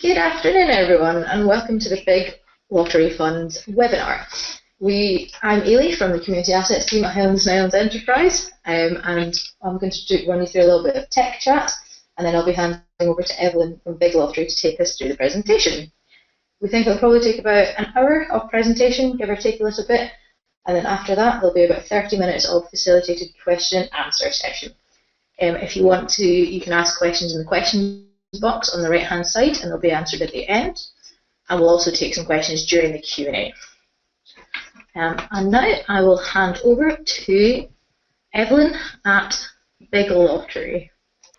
Good afternoon, everyone, and welcome to the Big Lottery Fund webinar. I'm Ailey from the Community Assets team at Highlands and Islands Enterprise, and I'm going to run you through a little bit of tech chat, and then I'll be handing over to Evelyn from Big Lottery to take us through the presentation. We think it'll probably take about an hour of presentation, give or take a little bit, and then after that there'll be about 30 minutes of facilitated question and answer session. If you want to, you can ask questions in the questions box on the right hand side and they'll be answered at the end, and we'll also take some questions during the Q&A. And now I will hand over to Evelyn at Big Lottery.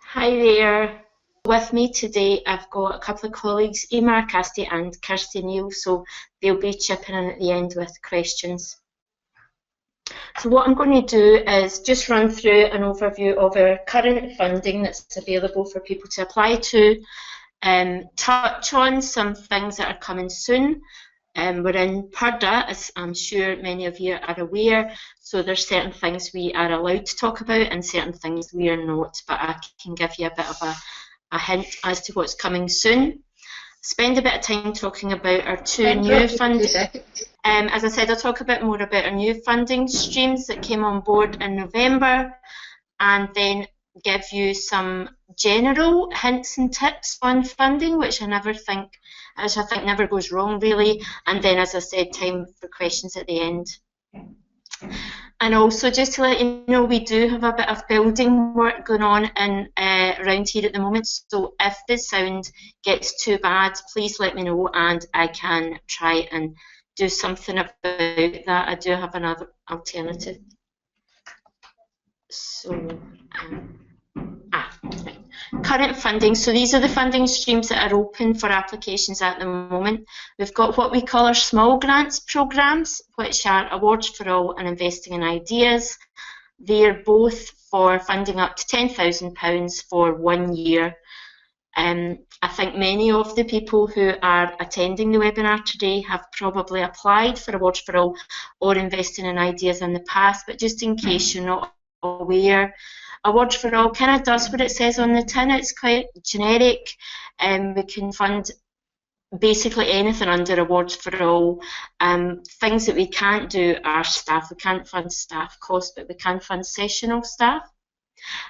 Hi there. With me today I've got a couple of colleagues, Emer, Cassidy and Kirsty Neal, so they'll be chipping in at the end with questions. So what I'm going to do is just run through an overview of our current funding that's available for people to apply to, touch on some things that are coming soon. We're in PERDA, as I'm sure many of you are aware, so there's certain things we are allowed to talk about and certain things we are not, but I can give you a bit of a hint as to what's coming soon. Spend a bit of time talking about our two new funding. As I said, I'll talk a bit more about our new funding streams that came on board in November, and then give you some general hints and tips on funding, which I think never goes wrong really. And then, as I said, time for questions at the end. And also, just to let you know, we do have a bit of building work going on around here at the moment, so if the sound gets too bad, please let me know and I can try and do something about that. I do have another alternative. So, right. Current funding. So these are the funding streams that are open for applications at the moment. We've got what we call our small grants programmes, which are Awards for All and Investing in Ideas. They're both for funding up to £10,000 for 1 year. I think many of the people who are attending the webinar today have probably applied for Awards for All or Investing in Ideas in the past, but just in case you're not aware, Awards for All kind of does what it says on the tin. It's quite generic. We can fund basically anything under Awards for All. Things that we can't do are staff. We can't fund staff costs, but we can fund sessional staff.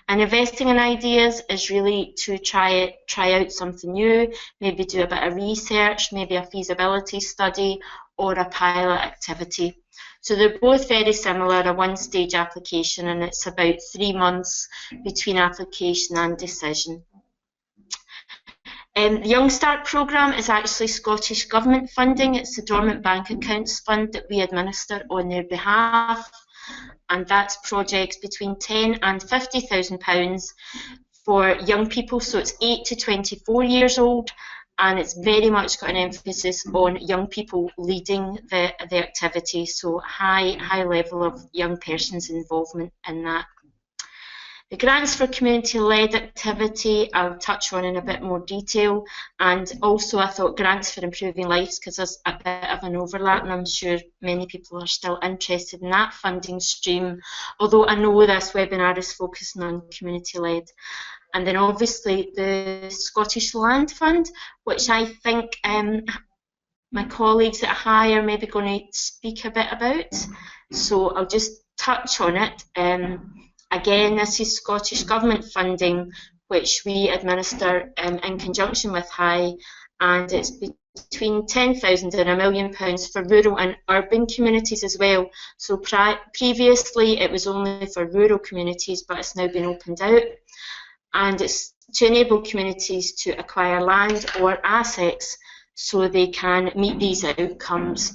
And Investing in Ideas is really to try out something new, maybe do a bit of research, maybe a feasibility study or a pilot activity. So they're both very similar, a one-stage application, and it's about 3 months between application and decision. The Young Start programme is actually Scottish Government funding. It's the Dormant Bank Accounts Fund that we administer on their behalf, and that's projects between £10,000 and £50,000 for young people, so it's 8 to 24 years old, and it's very much got an emphasis on young people leading the activity, so high level of young persons' involvement in that. The grants for community-led activity I'll touch on in a bit more detail, and also I thought grants for improving lives, because there's a bit of an overlap and I'm sure many people are still interested in that funding stream, although I know this webinar is focusing on community-led. And then obviously the Scottish Landform, which I think my colleagues at High are maybe going to speak a bit about, so I'll just touch on it. Again, this is Scottish Government funding, which we administer in conjunction with High, and it's between £10,000 and £1 million for rural and urban communities as well. So previously it was only for rural communities, but it's now been opened out, and it's to enable communities to acquire land or assets so they can meet these outcomes.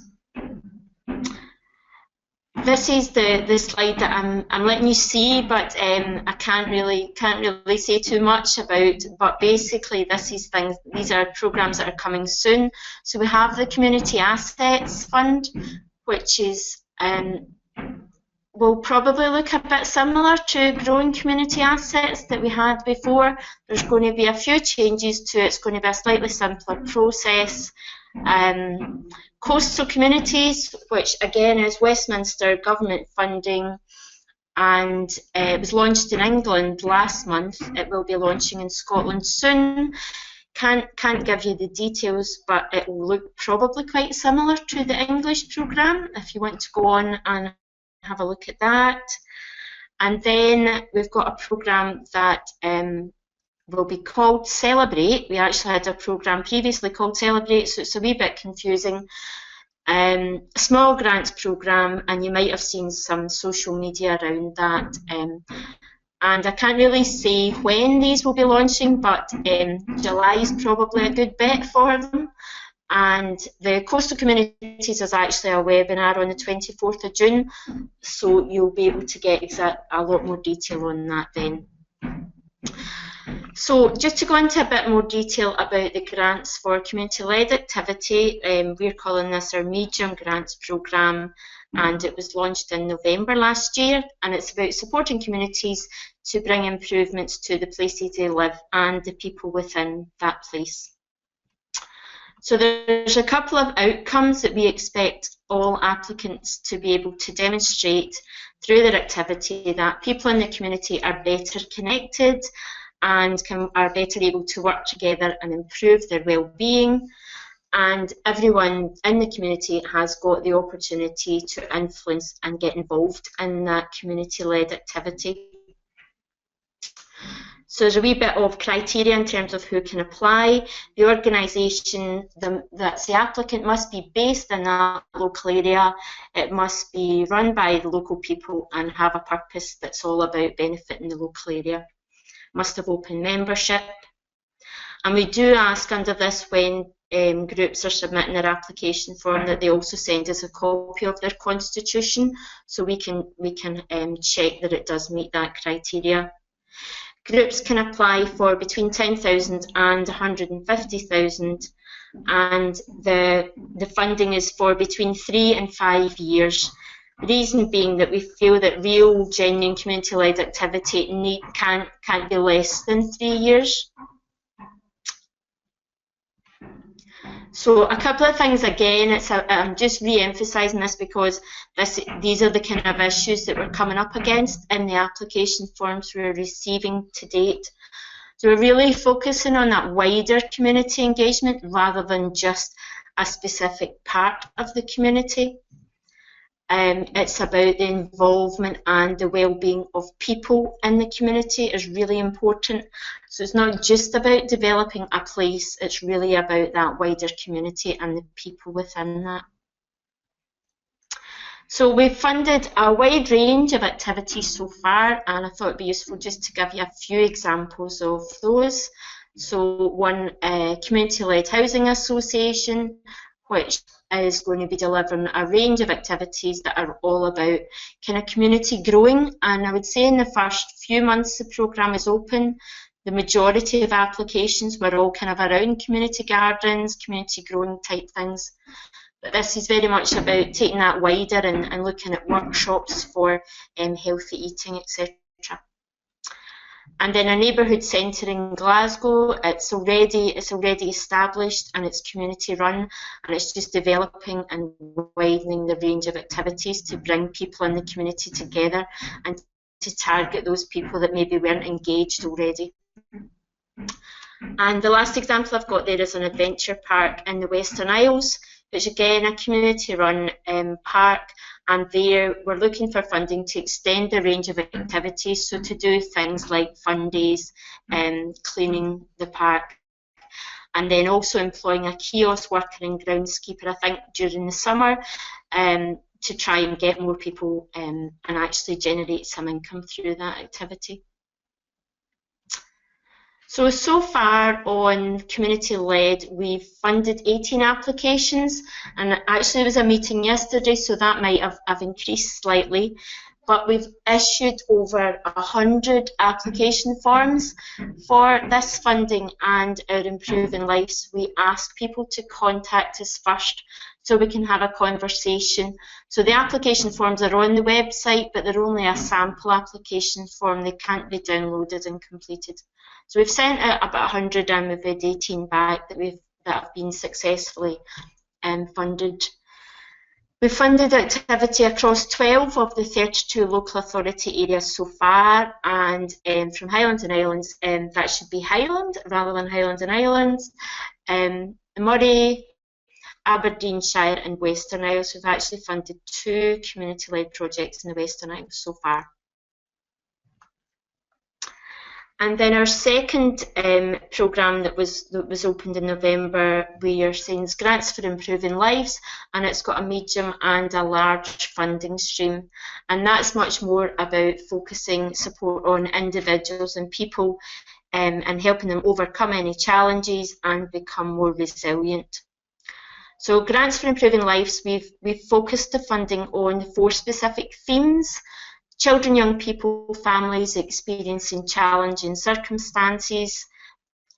This is the slide that I'm letting you see, but I can't really say too much about. But basically, these are programs that are coming soon. So we have the Community Assets Fund, which is will probably look a bit similar to growing community assets that we had before. There's going to be a few changes to it. It's going to be a slightly simpler process. Coastal communities, which again is Westminster government funding, and it was launched in England last month. It will be launching in Scotland soon. Can't give you the details, but it will look probably quite similar to the English programme if you want to go on and have a look at that. And then we've got a programme that will be called Celebrate. We actually had a programme previously called Celebrate, so it's a wee bit confusing. A small grants programme, and you might have seen some social media around that. And I can't really say when these will be launching, but July is probably a good bet for them. And the Coastal Communities is actually a webinar on the 24th of June, so you'll be able to get a lot more detail on that then. So just to go into a bit more detail about the grants for community-led activity, we're calling this our Medium Grants Programme, and it was launched in November last year, and it's about supporting communities to bring improvements to the places they live and the people within that place. So there's a couple of outcomes that we expect all applicants to be able to demonstrate through their activity, that people in the community are better connected and are better able to work together and improve their well-being, and everyone in the community has got the opportunity to influence and get involved in that community-led activity. So there's a wee bit of criteria in terms of who can apply. The organisation, that's the applicant, must be based in that local area. It must be run by the local people and have a purpose that's all about benefiting the local area. Must have open membership. And we do ask under this, when groups are submitting their application form, that they also send us a copy of their constitution, so we can check that it does meet that criteria. Groups can apply for between 10,000 and 150,000, and the funding is for between 3 and 5 years. The reason being that we feel that real, genuine community-led activity can't be less than 3 years. So a couple of things again, I'm just re-emphasising this because these are the kind of issues that we're coming up against in the application forms we're receiving to date. So we're really focusing on that wider community engagement rather than just a specific part of the community. It's about the involvement and the well-being of people in the community is really important. So it's not just about developing a place, it's really about that wider community and the people within that. So we've funded a wide range of activities so far, and I thought it'd be useful just to give you a few examples of those. So one, Community-Led Housing Association, which is going to be delivering a range of activities that are all about kind of community growing. And I would say in the first few months the programme is open, the majority of applications were all kind of around community gardens, community growing type things. But this is very much about taking that wider and looking at workshops for healthy eating, etc. And then a neighbourhood centre in Glasgow, it's already established and it's community run, and it's just developing and widening the range of activities to bring people in the community together and to target those people that maybe weren't engaged already. And the last example I've got there is an adventure park in the Western Isles, which again a community run park, and there we're looking for funding to extend the range of activities, so to do things like fun days and cleaning the park, and then also employing a kiosk worker and groundskeeper, I think, during the summer to try and get more people and actually generate some income through that activity. So far on community-led, we've funded 18 applications, and actually there was a meeting yesterday, so that might have increased slightly, but we've issued over 100 application forms for this funding and our Improving Lives. We ask people to contact us first so we can have a conversation. So the application forms are on the website, but they're only a sample application form. They can't be downloaded and completed. So we've sent out about 100 and we've had 18 back that have been successfully funded. We've funded activity across 12 of the 32 local authority areas so far, and from Highlands and Islands, that should be Highland rather than Highlands and Islands, Moray, Aberdeenshire and Western Isles. We've actually funded 2 community-led projects in the Western Isles so far. And then our second programme that was opened in November, we are saying is Grants for Improving Lives, and it's got a medium and a large funding stream, and that's much more about focusing support on individuals and people and helping them overcome any challenges and become more resilient. So Grants for Improving Lives, we've focused the funding on 4 specific themes: children, young people, families experiencing challenging circumstances,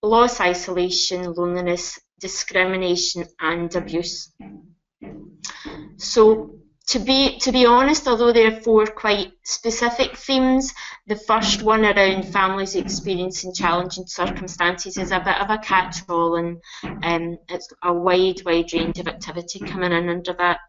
loss, isolation, loneliness, discrimination and abuse. So to be honest, although there are 4 quite specific themes, the first one around families experiencing challenging circumstances is a bit of a catch-all, and it's a wide range of activity coming in under that.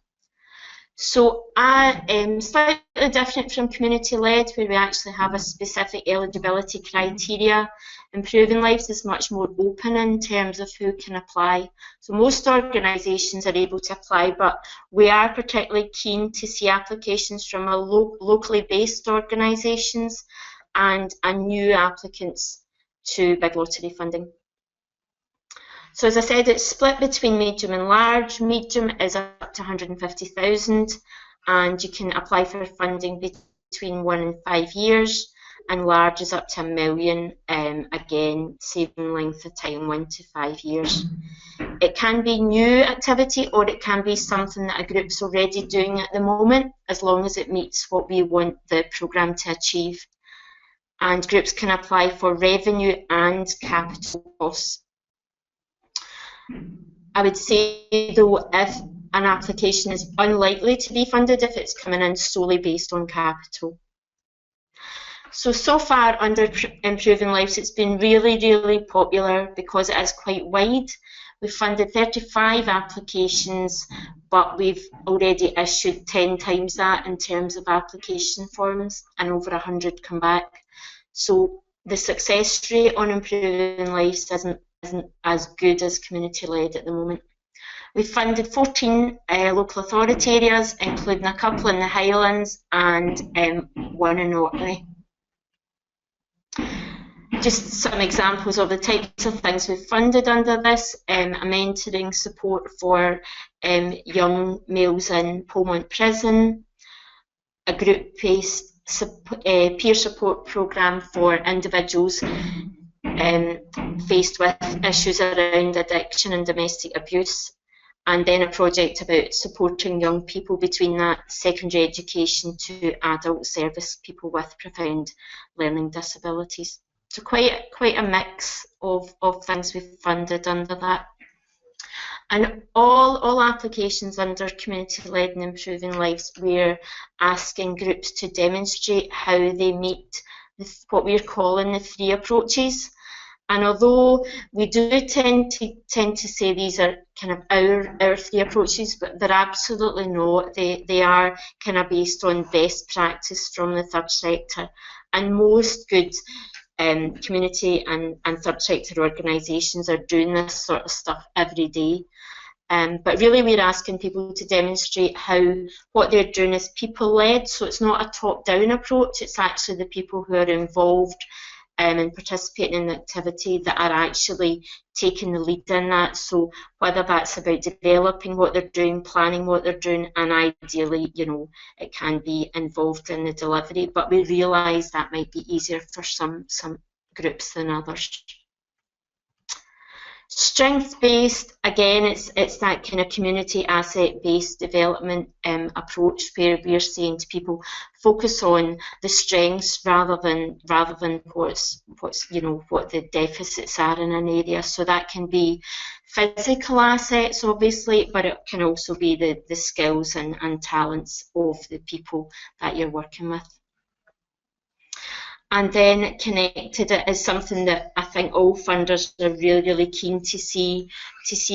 So slightly different from community-led, where we actually have a specific eligibility criteria. Improving Lives is much more open in terms of who can apply. So most organisations are able to apply, but we are particularly keen to see applications from a locally based organisations and new applicants to Big Lottery funding. So as I said, it's split between medium and large. Medium is up to 150,000, and you can apply for funding between 1 and 5 years, and large is up to £1 million, again, same length of time, 1 to 5 years. It can be new activity, or it can be something that a group's already doing at the moment, as long as it meets what we want the programme to achieve. And groups can apply for revenue and capital costs. I would say, though, if an application is unlikely to be funded if it's coming in solely based on capital. So far under Improving Lives, it's been really popular because it is quite wide. We've funded 35 applications, but we've already issued 10 times that in terms of application forms, and over 100 come back. So the success rate on Improving Lives isn't as good as community-led at the moment. We've funded 14 local authority areas, including a couple in the Highlands and 1 in Orkney. Just some examples of the types of things we've funded under this: a mentoring support for young males in Polmont Prison, a group-based peer support programme for individuals faced with issues around addiction and domestic abuse, and then a project about supporting young people between that secondary education to adult service, people with profound learning disabilities. So quite a mix of things we've funded under that. And all applications under community-led and Improving Lives, we're asking groups to demonstrate how they meet what we're calling the 3 approaches. And although we do tend to say these are kind of our 3 approaches, but they're absolutely not. They are kind of based on best practice from the third sector, and most good community and third sector organisations are doing this sort of stuff every day. But really we're asking people to demonstrate how what they're doing is people-led, so it's not a top-down approach, it's actually the people who are involved and participating in the activity that are actually taking the lead in that. So whether that's about developing what they're doing, planning what they're doing, and ideally, you know, it can be involved in the delivery, but we realise that might be easier for some groups than others. Strength-based, again, it's that kind of community asset-based development approach where we're saying to people, focus on the strengths rather than what's you know, what the deficits are in an area. So that can be physical assets, obviously, but it can also be the skills and talents of the people that you're working with. And then connected it is something that I think all funders are really keen to see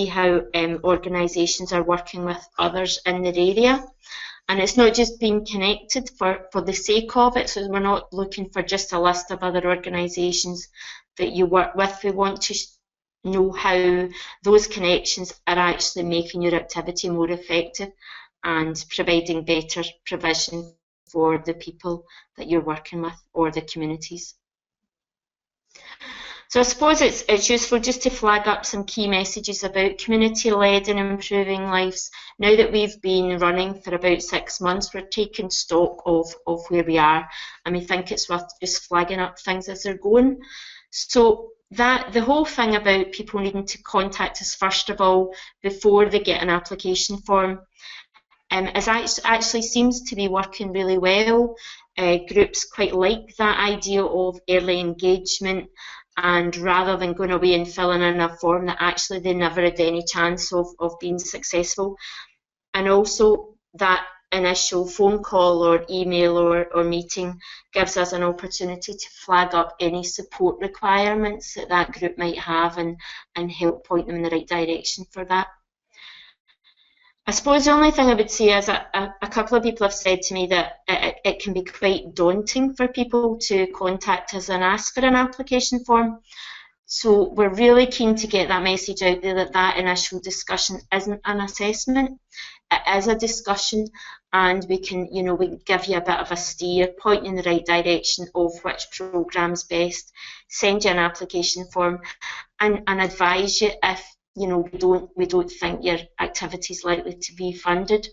how organisations are working with others in their area. And it's not just being connected for the sake of it, so we're not looking for just a list of other organisations that you work with. We want to know how those connections are actually making your activity more effective and providing better provision for the people that you're working with or the communities. So I suppose it's useful just to flag up some key messages about community-led and improving lives. Now that we've been running for about 6 months, we're taking stock of where we are, and we think it's worth just flagging up things as they're going. So that the whole thing about people needing to contact us first of all before they get an application form actually seems to be working really well. Groups quite like that idea of early engagement, and rather than going away and filling in a form that actually they never had any chance of being successful. And also that initial phone call or email or meeting gives us an opportunity to flag up any support requirements that group might have and help point them in the right direction for that. I suppose the only thing I would say is a couple of people have said to me that it can be quite daunting for people to contact us and ask for an application form. So we're really keen to get that message out there that initial discussion isn't an assessment. It is a discussion, and we can give you a bit of a steer, point in the right direction of which programme's best, send you an application form, and advise you if we don't think your activity is likely to be funded.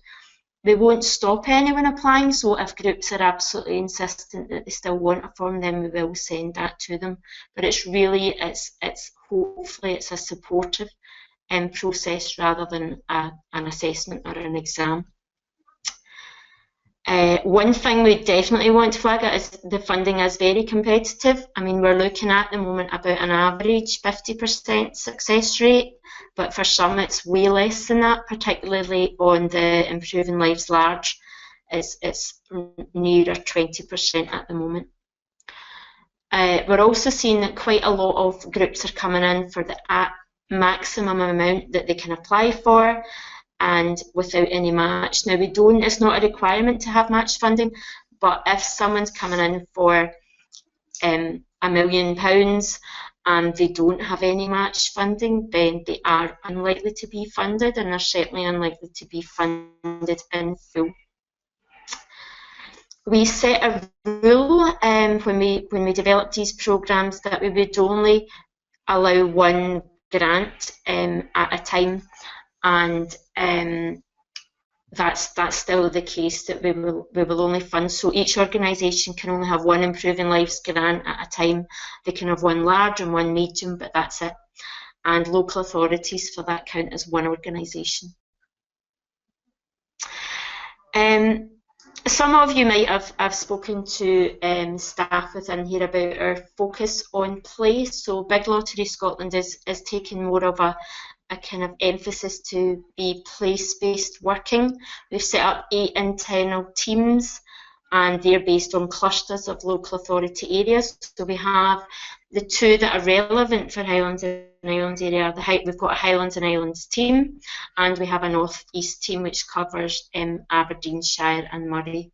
We won't stop anyone applying, so if groups are absolutely insistent that they still want a form, then we will send that to them. But it's really, hopefully it's a supportive process rather than an assessment or an exam. One thing we definitely want to flag out is the funding is very competitive. I mean, we're looking at the moment about an average 50% success rate, but for some it's way less than that, particularly on the Improving Lives Large. It's nearer 20% at the moment. We're also seeing that quite a lot of groups are coming in for the maximum amount that they can apply for, and without any match. Now it's not a requirement to have match funding, but if someone's coming in for £1 million and they don't have any match funding, then they are unlikely to be funded, and they're certainly unlikely to be funded in full. We set a rule when we developed these programmes that we would only allow one grant at a time, and that's still the case, that we will only fund. So each organisation can only have one Improving Lives grant at a time. They can have one large and one medium, but that's it. And local authorities for that count as one organisation. Some of you might have spoken to staff within here about our focus on play. So Big Lottery Scotland is taking more of a kind of emphasis to be place-based working. We've set up 8 internal teams, and they're based on clusters of local authority areas. So we have the 2 that are relevant for Highlands and Islands area. We've got a Highlands and Islands team, and we have a North East team which covers Aberdeenshire and Moray.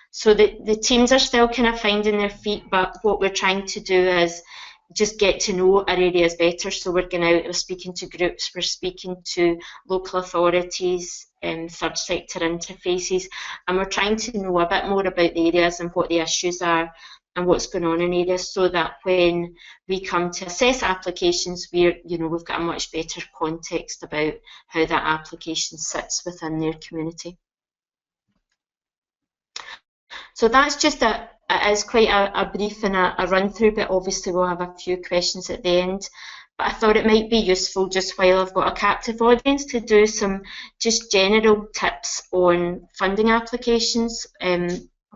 So the teams are still kind of finding their feet, but what we're trying to do is just get to know our areas better. So we're going out, we're speaking to groups, we're speaking to local authorities, third sector interfaces, and we're trying to know a bit more about the areas and what the issues are and what's going on in areas, so that when we come to assess applications, we've got a much better context about how that application sits within their community. So that's just it is quite a brief and a run through, but obviously we'll have a few questions at the end. But I thought it might be useful, just while I've got a captive audience, to do some just general tips on funding applications,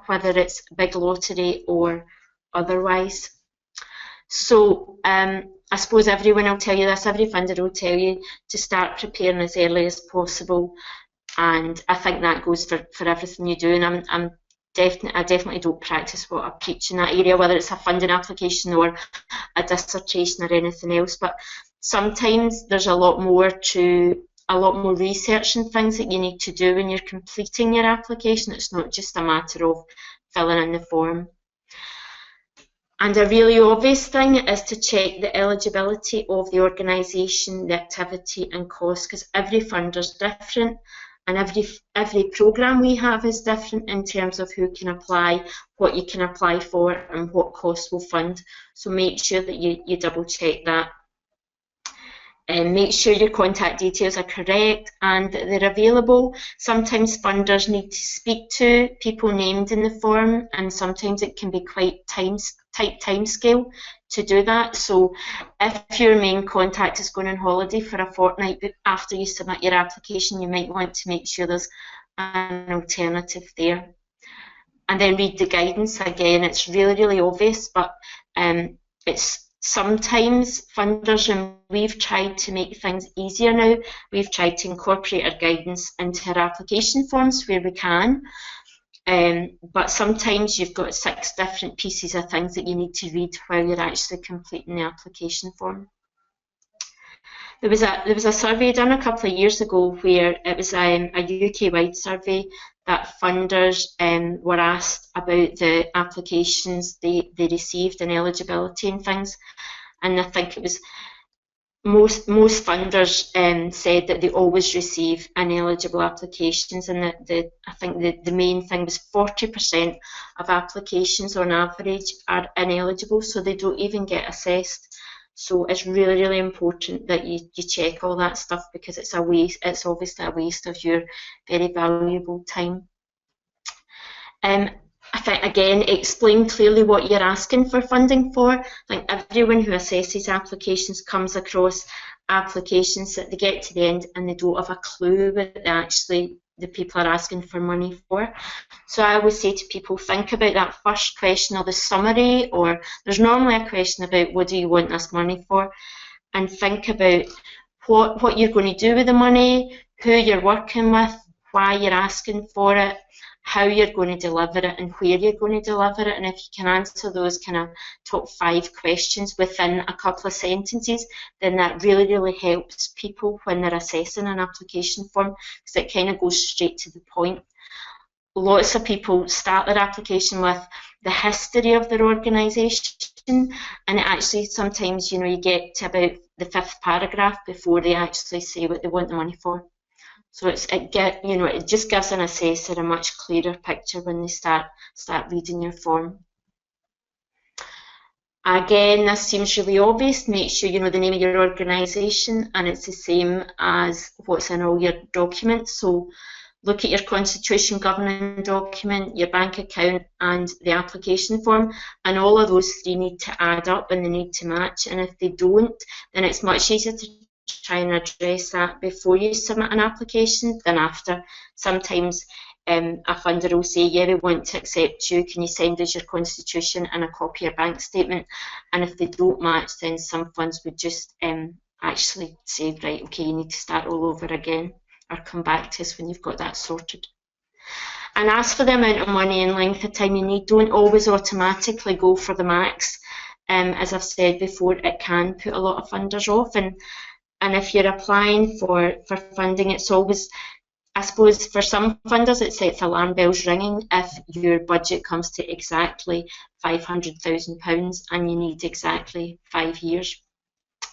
whether it's Big Lottery or otherwise. So I suppose everyone will tell you this, every funder will tell you to start preparing as early as possible, and I think that goes for everything you do. And I'm I definitely don't practice what I preach in that area, whether it's a funding application or a dissertation or anything else. But sometimes there's a lot more research and things that you need to do when you're completing your application. It's not just a matter of filling in the form. And a really obvious thing is to check the eligibility of the organisation, the activity and cost, because every funder is different and every programme we have is different in terms of who can apply, what you can apply for and what costs will fund. So make sure that you double check that. And make sure your contact details are correct and that they're available. Sometimes funders need to speak to people named in the form, and sometimes it can be quite tight timescale to do that. So if your main contact is going on holiday for a fortnight after you submit your application, you might want to make sure there's an alternative there. And then read the guidance. Again, it's really obvious, but it's sometimes funders, and we've tried to make things easier now, we've tried to incorporate our guidance into our application forms where we can. But sometimes you've got 6 different pieces of things that you need to read while you're actually completing the application form. There was a survey done a couple of years ago where it was a UK-wide survey that funders were asked about the applications they received and eligibility and things. And I think it was most funders said that they always receive ineligible applications, and that I think the main thing was 40% of applications on average are ineligible, so they don't even get assessed. So it's really important that you check all that stuff, because it's a waste. It's obviously a waste of your very valuable time. I think, again, explain clearly what you're asking for funding for. I think everyone who assesses applications comes across applications that they get to the end and they don't have a clue what the people are asking for money for. So I always say to people, think about that first question or the summary, or there's normally a question about what do you want this money for, and think about what you're going to do with the money, who you're working with, why you're asking for it, how you're going to deliver it and where you're going to deliver it. And if you can answer those kind of top 5 questions within a couple of sentences, then that really helps people when they're assessing an application form, because it kind of goes straight to the point. Lots of people start their application with the history of their organisation, and it actually sometimes, you know, you get to about the 5th paragraph before they actually say what they want the money for. So it just gives an assessor a much clearer picture when they start reading your form. Again, this seems really obvious. Make sure you know the name of your organisation, and it's the same as what's in all your documents. So look at your constitution governing document, your bank account, and the application form, and all of those 3 need to add up and they need to match. And if they don't, then it's much easier to try and address that before you submit an application than after. Sometimes a funder will say, yeah, we want to accept you, can you send us your constitution and a copy of your bank statement? And if they don't match, then some funds would just actually say, right, okay, you need to start all over again, or come back to us when you've got that sorted. And ask for the amount of money and length of time you need. Don't always automatically go for the max. As I've said before, it can put a lot of funders off, and if you're applying for funding, it's always, I suppose, for some funders it sets alarm bells ringing if your budget comes to exactly £500,000 and you need exactly 5 years.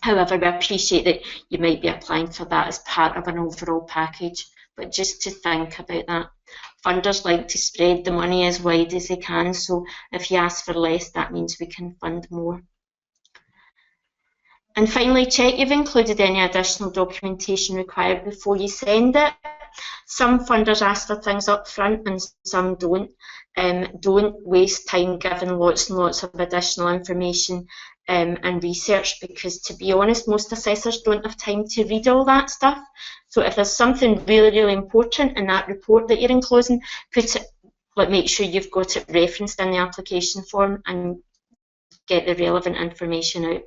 However, we appreciate that you might be applying for that as part of an overall package, but just to think about that. Funders like to spread the money as wide as they can, so if you ask for less, that means we can fund more. And finally, check you've included any additional documentation required before you send it. Some funders ask for things up front and some don't. Don't waste time giving lots and lots of additional information and research, because, to be honest, most assessors don't have time to read all that stuff. So if there's something really important in that report that you're enclosing, make sure you've got it referenced in the application form and get the relevant information out.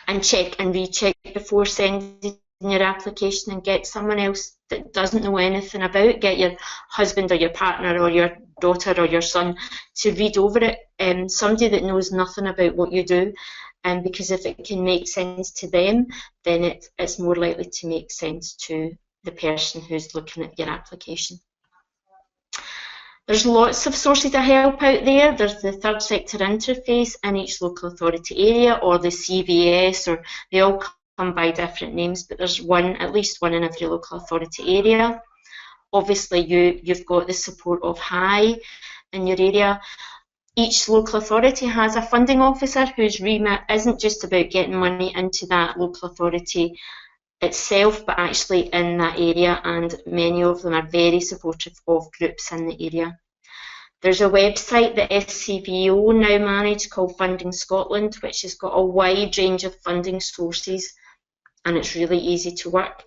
And check and recheck before sending your application and get someone else that doesn't know anything about, get your husband or your partner or your daughter or your son to read over it, somebody that knows nothing about what you do, because if it can make sense to them, then it's more likely to make sense to the person who's looking at your application. There's lots of sources of help out there. There's the third sector interface in each local authority area, or the CVS, or they all come by different names, but there's at least one in every local authority area. Obviously, you've got the support of HIGH in your area. Each local authority has a funding officer whose remit isn't just about getting money into that local authority itself, but actually in that area, and many of them are very supportive of groups in the area. There's a website that SCVO now manage called Funding Scotland, which has got a wide range of funding sources, and it's really easy to work.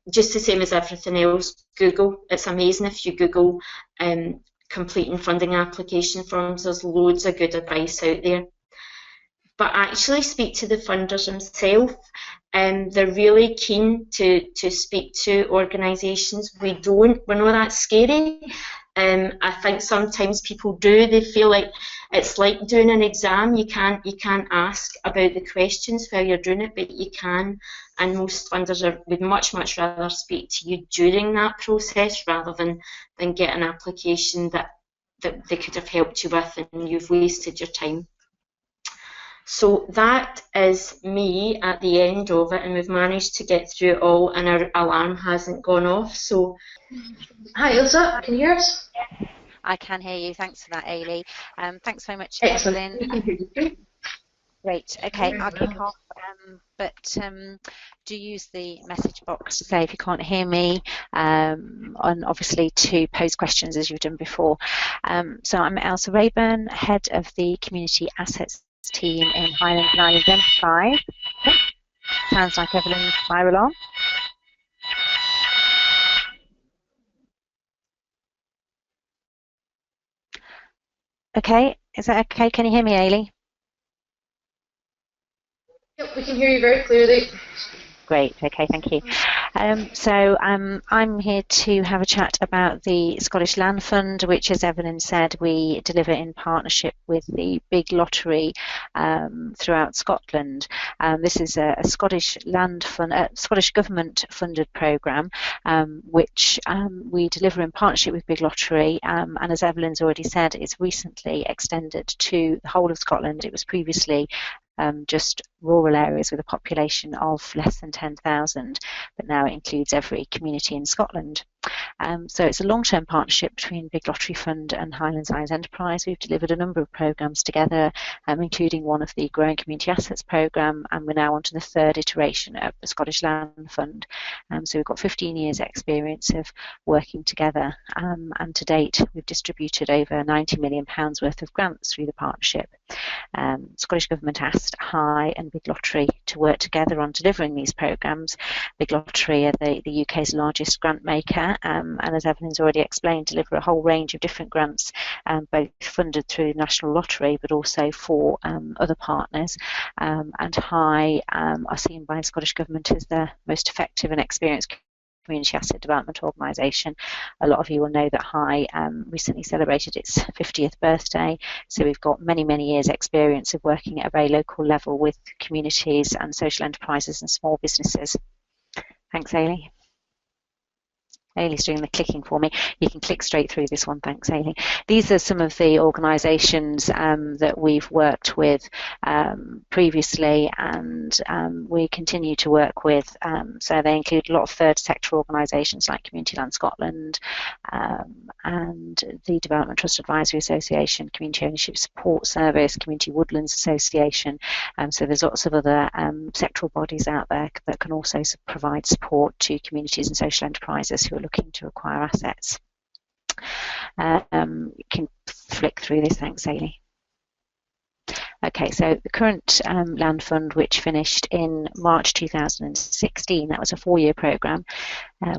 Just the same as everything else, Google. It's amazing if you Google completing funding application forms. There's loads of good advice out there. But actually speak to the funders themselves. They're really keen to speak to organisations. We're not that scary. I think sometimes people do. They feel like it's like doing an exam. You can't ask about the questions while you're doing it, but you can. And most funders would much rather speak to you during that process rather than get an application that they could have helped you with and you've wasted your time. So that is me at the end of it, and we've managed to get through it all, and our alarm hasn't gone off. So, hi Ilsa, can you hear us? I can hear you. Thanks for that, Ailey. Thanks very much, Excellent. Evelyn. Great. Okay, I'll kick off. But do use the message box to say if you can't hear me, and obviously to pose questions as you've done before. So I'm Elsa Rayburn, head of the Community Assets team in Highlands and Islands Enterprise. Sounds like Evelyn's fire alarm. Okay, is that okay? Can you hear me, Ailey? Yep, we can hear you very clearly. Great, okay, thank you. So I'm here to have a chat about the Scottish Land Fund, which, as Evelyn said, we deliver in partnership with the Big Lottery throughout Scotland. This is a Scottish Land Fund, Scottish Government funded programme, which we deliver in partnership with Big Lottery, and as Evelyn's already said, it's recently extended to the whole of Scotland. It was previously just rural areas with a population of less than 10,000, but now it includes every community in Scotland. So it's a long-term partnership between Big Lottery Fund and Highlands and Islands Enterprise. We've delivered a number of programmes together, including one of the Growing Community Assets programme, and we're now on to the third iteration of the Scottish Land Fund. So we've got 15 years experience of working together, and to date we've distributed over £90 million worth of grants through the partnership. Scottish Government asked HIGH and Big Lottery to work together on delivering these programmes. Big Lottery are the UK's largest grant maker, and as Evelyn's already explained, deliver a whole range of different grants, both funded through the National Lottery but also for other partners. And HIGH are seen by the Scottish Government as the most effective and experienced community asset development organisation. A lot of you will know that HIGH recently celebrated its 50th birthday, so we've got many years experience of working at a very local level with communities and social enterprises and small businesses. Thanks, Ailey. Ailey's doing the clicking for me. You can click straight through this one. Thanks, Ailey. These are some of the organisations that we've worked with previously, and we continue to work with. So they include a lot of third sector organisations like Community Land Scotland and the Development Trust Advisory Association, Community Ownership Support Service, Community Woodlands Association. So there's lots of other sectoral bodies out there that can also provide support to communities and social enterprises who are looking to acquire assets. You can flick through this. Thanks, Ailey. Okay, so the current Land Fund, which finished in March 2016, that was a 4-year programme.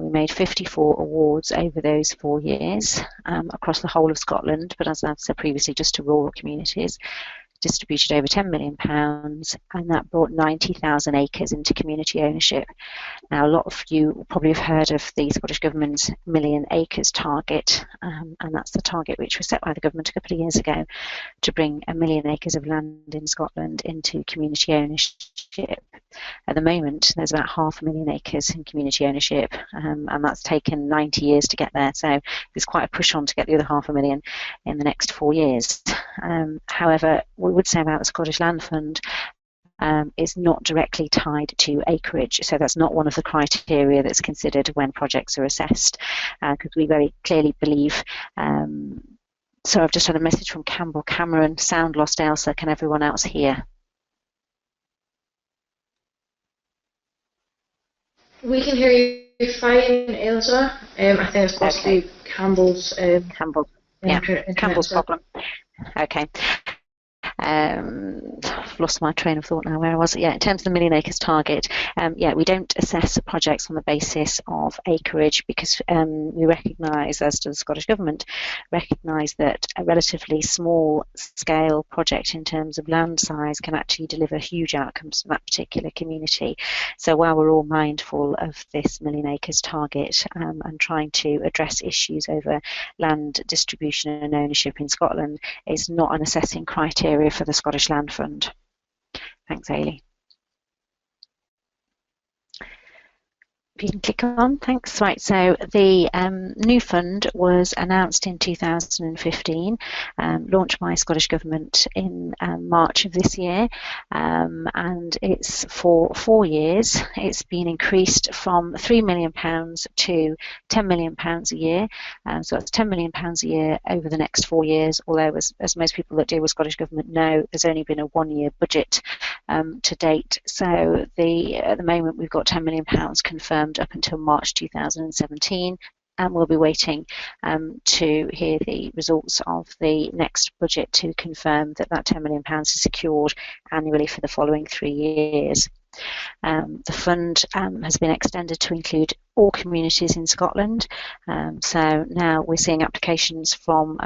We made 54 awards over those 4 years across the whole of Scotland, but as I've said previously, just to rural communities. distributed over £10 million, and that brought 90,000 acres into community ownership. Now, a lot of you probably have heard of the Scottish Government's million acres target, and that's the target which was set by the government a couple of years ago to bring 1 million acres of land in Scotland into community ownership. At the moment, there's about 500,000 acres in community ownership, and that's taken 90 years to get there, so there's quite a push on to get the other 500,000 in the next 4 years. However, we would say about the Scottish Land Fund is not directly tied to acreage, so that's not one of the criteria that's considered when projects are assessed, because we very clearly believe. So I've just had a message from Campbell Cameron, sound lost Ailsa, can everyone else hear? We can hear you fine, Ailsa. I think it's possibly Campbell's Campbell's problem. Okay. I've lost my train of thought now. Where was it? Yeah, in terms of the million acres target, we don't assess projects on the basis of acreage, because we recognise, as does the Scottish Government, recognise that a relatively small scale project in terms of land size can actually deliver huge outcomes for that particular community. So while we're all mindful of this million acres target and trying to address issues over land distribution and ownership in Scotland, it's not an assessing criteria for the Scottish Land Fund. Thanks, Ailey. If you can click on, thanks. Right, so the new fund was announced in 2015, launched by Scottish Government in March of this year, and it's for 4 years. It's been increased from £3 million to £10 million a year, so it's £10 million a year over the next 4 years, although as most people that deal with Scottish Government know, there's only been a 1-year budget to date. So at the moment we've got £10 million confirmed up until March 2017, and we'll be waiting to hear the results of the next budget to confirm that that £10 million is secured annually for the following 3 years. The fund has been extended to include all communities in Scotland, so now we're seeing applications from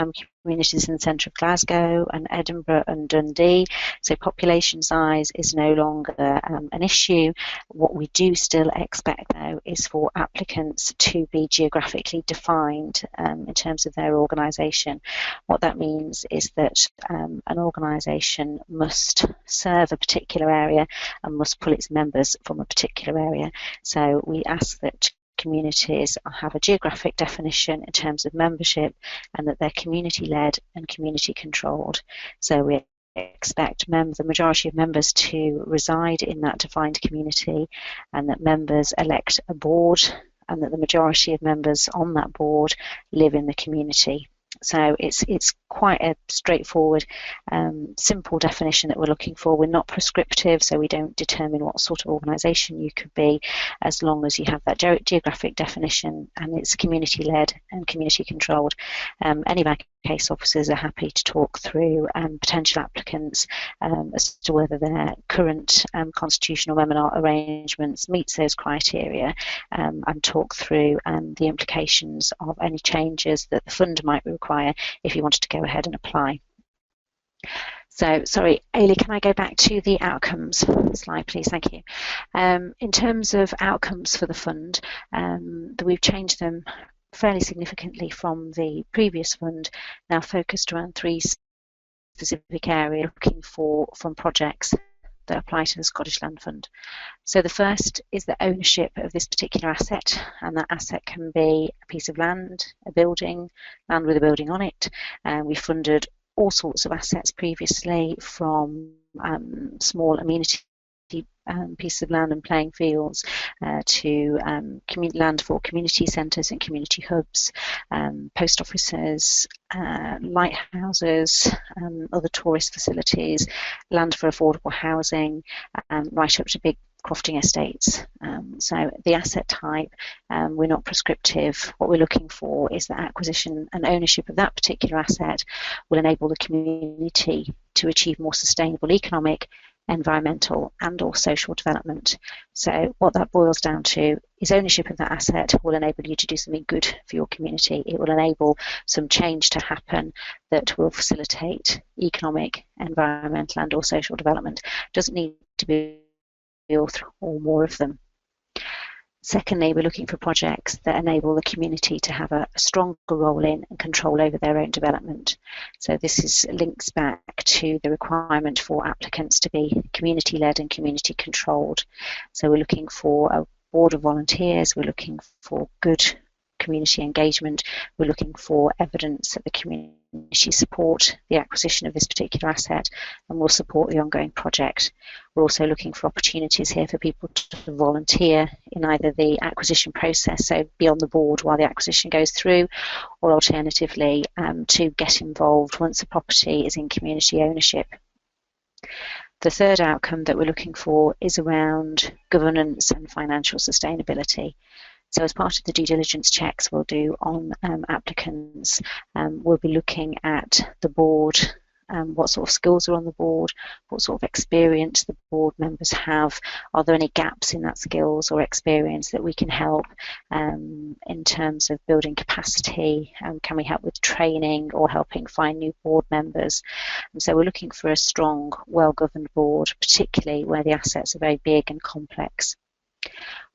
communities in the centre of Glasgow and Edinburgh and Dundee, so population size is no longer an issue. What we do still expect though is for applicants to be geographically defined in terms of their organisation. What that means is that an organisation must serve a particular area and must pull its members from a particular area. So we ask that communities have a geographic definition in terms of membership, and that they're community-led and community-controlled. So we expect the majority of members to reside in that defined community, and that members elect a board, and that the majority of members on that board live in the community. So it's quite a straightforward, simple definition that we're looking for. We're not prescriptive, so we don't determine what sort of organisation you could be, as long as you have that geographic definition and it's community-led and community-controlled. Any of our case officers are happy to talk through potential applicants as to whether their current constitutional webinar arrangements meets those criteria, and talk through the implications of any changes that the fund might require if you wanted to go ahead and apply. So, sorry, Ailey, can I go back to the outcomes slide, please? Thank you. In terms of outcomes for the fund, we've changed them fairly significantly from the previous fund, now focused around 3 specific areas looking for from projects that apply to the Scottish Land Fund. So the first is the ownership of this particular asset, and that asset can be a piece of land, a building, land with a building on it. We funded all sorts of assets previously, from small amenity pieces of land and playing fields to land for community centres and community hubs, post offices, lighthouses, other tourist facilities, land for affordable housing, right up to big crofting estates. So the asset type, we're not prescriptive. What we're looking for is that acquisition and ownership of that particular asset will enable the community to achieve more sustainable economic, environmental and or social development. So what that boils down to is ownership of that asset will enable you to do something good for your community. It will enable some change to happen that will facilitate economic, environmental and or social development. It doesn't need to be all or more of them. Secondly, we're looking for projects that enable the community to have a stronger role in and control over their own development. So this links back to the requirement for applicants to be community-led and community-controlled. So we're looking for a board of volunteers, we're looking for good community engagement, we're looking for evidence that the community support the acquisition of this particular asset and will support the ongoing project. We're also looking for opportunities here for people to volunteer in either the acquisition process, so be on the board while the acquisition goes through, or alternatively to get involved once the property is in community ownership. The third outcome that we're looking for is around governance and financial sustainability. So as part of the due diligence checks we'll do on applicants, we'll be looking at the board, what sort of skills are on the board, what sort of experience the board members have, are there any gaps in that skills or experience that we can help in terms of building capacity, can we help with training or helping find new board members. And so we're looking for a strong, well-governed board, particularly where the assets are very big and complex.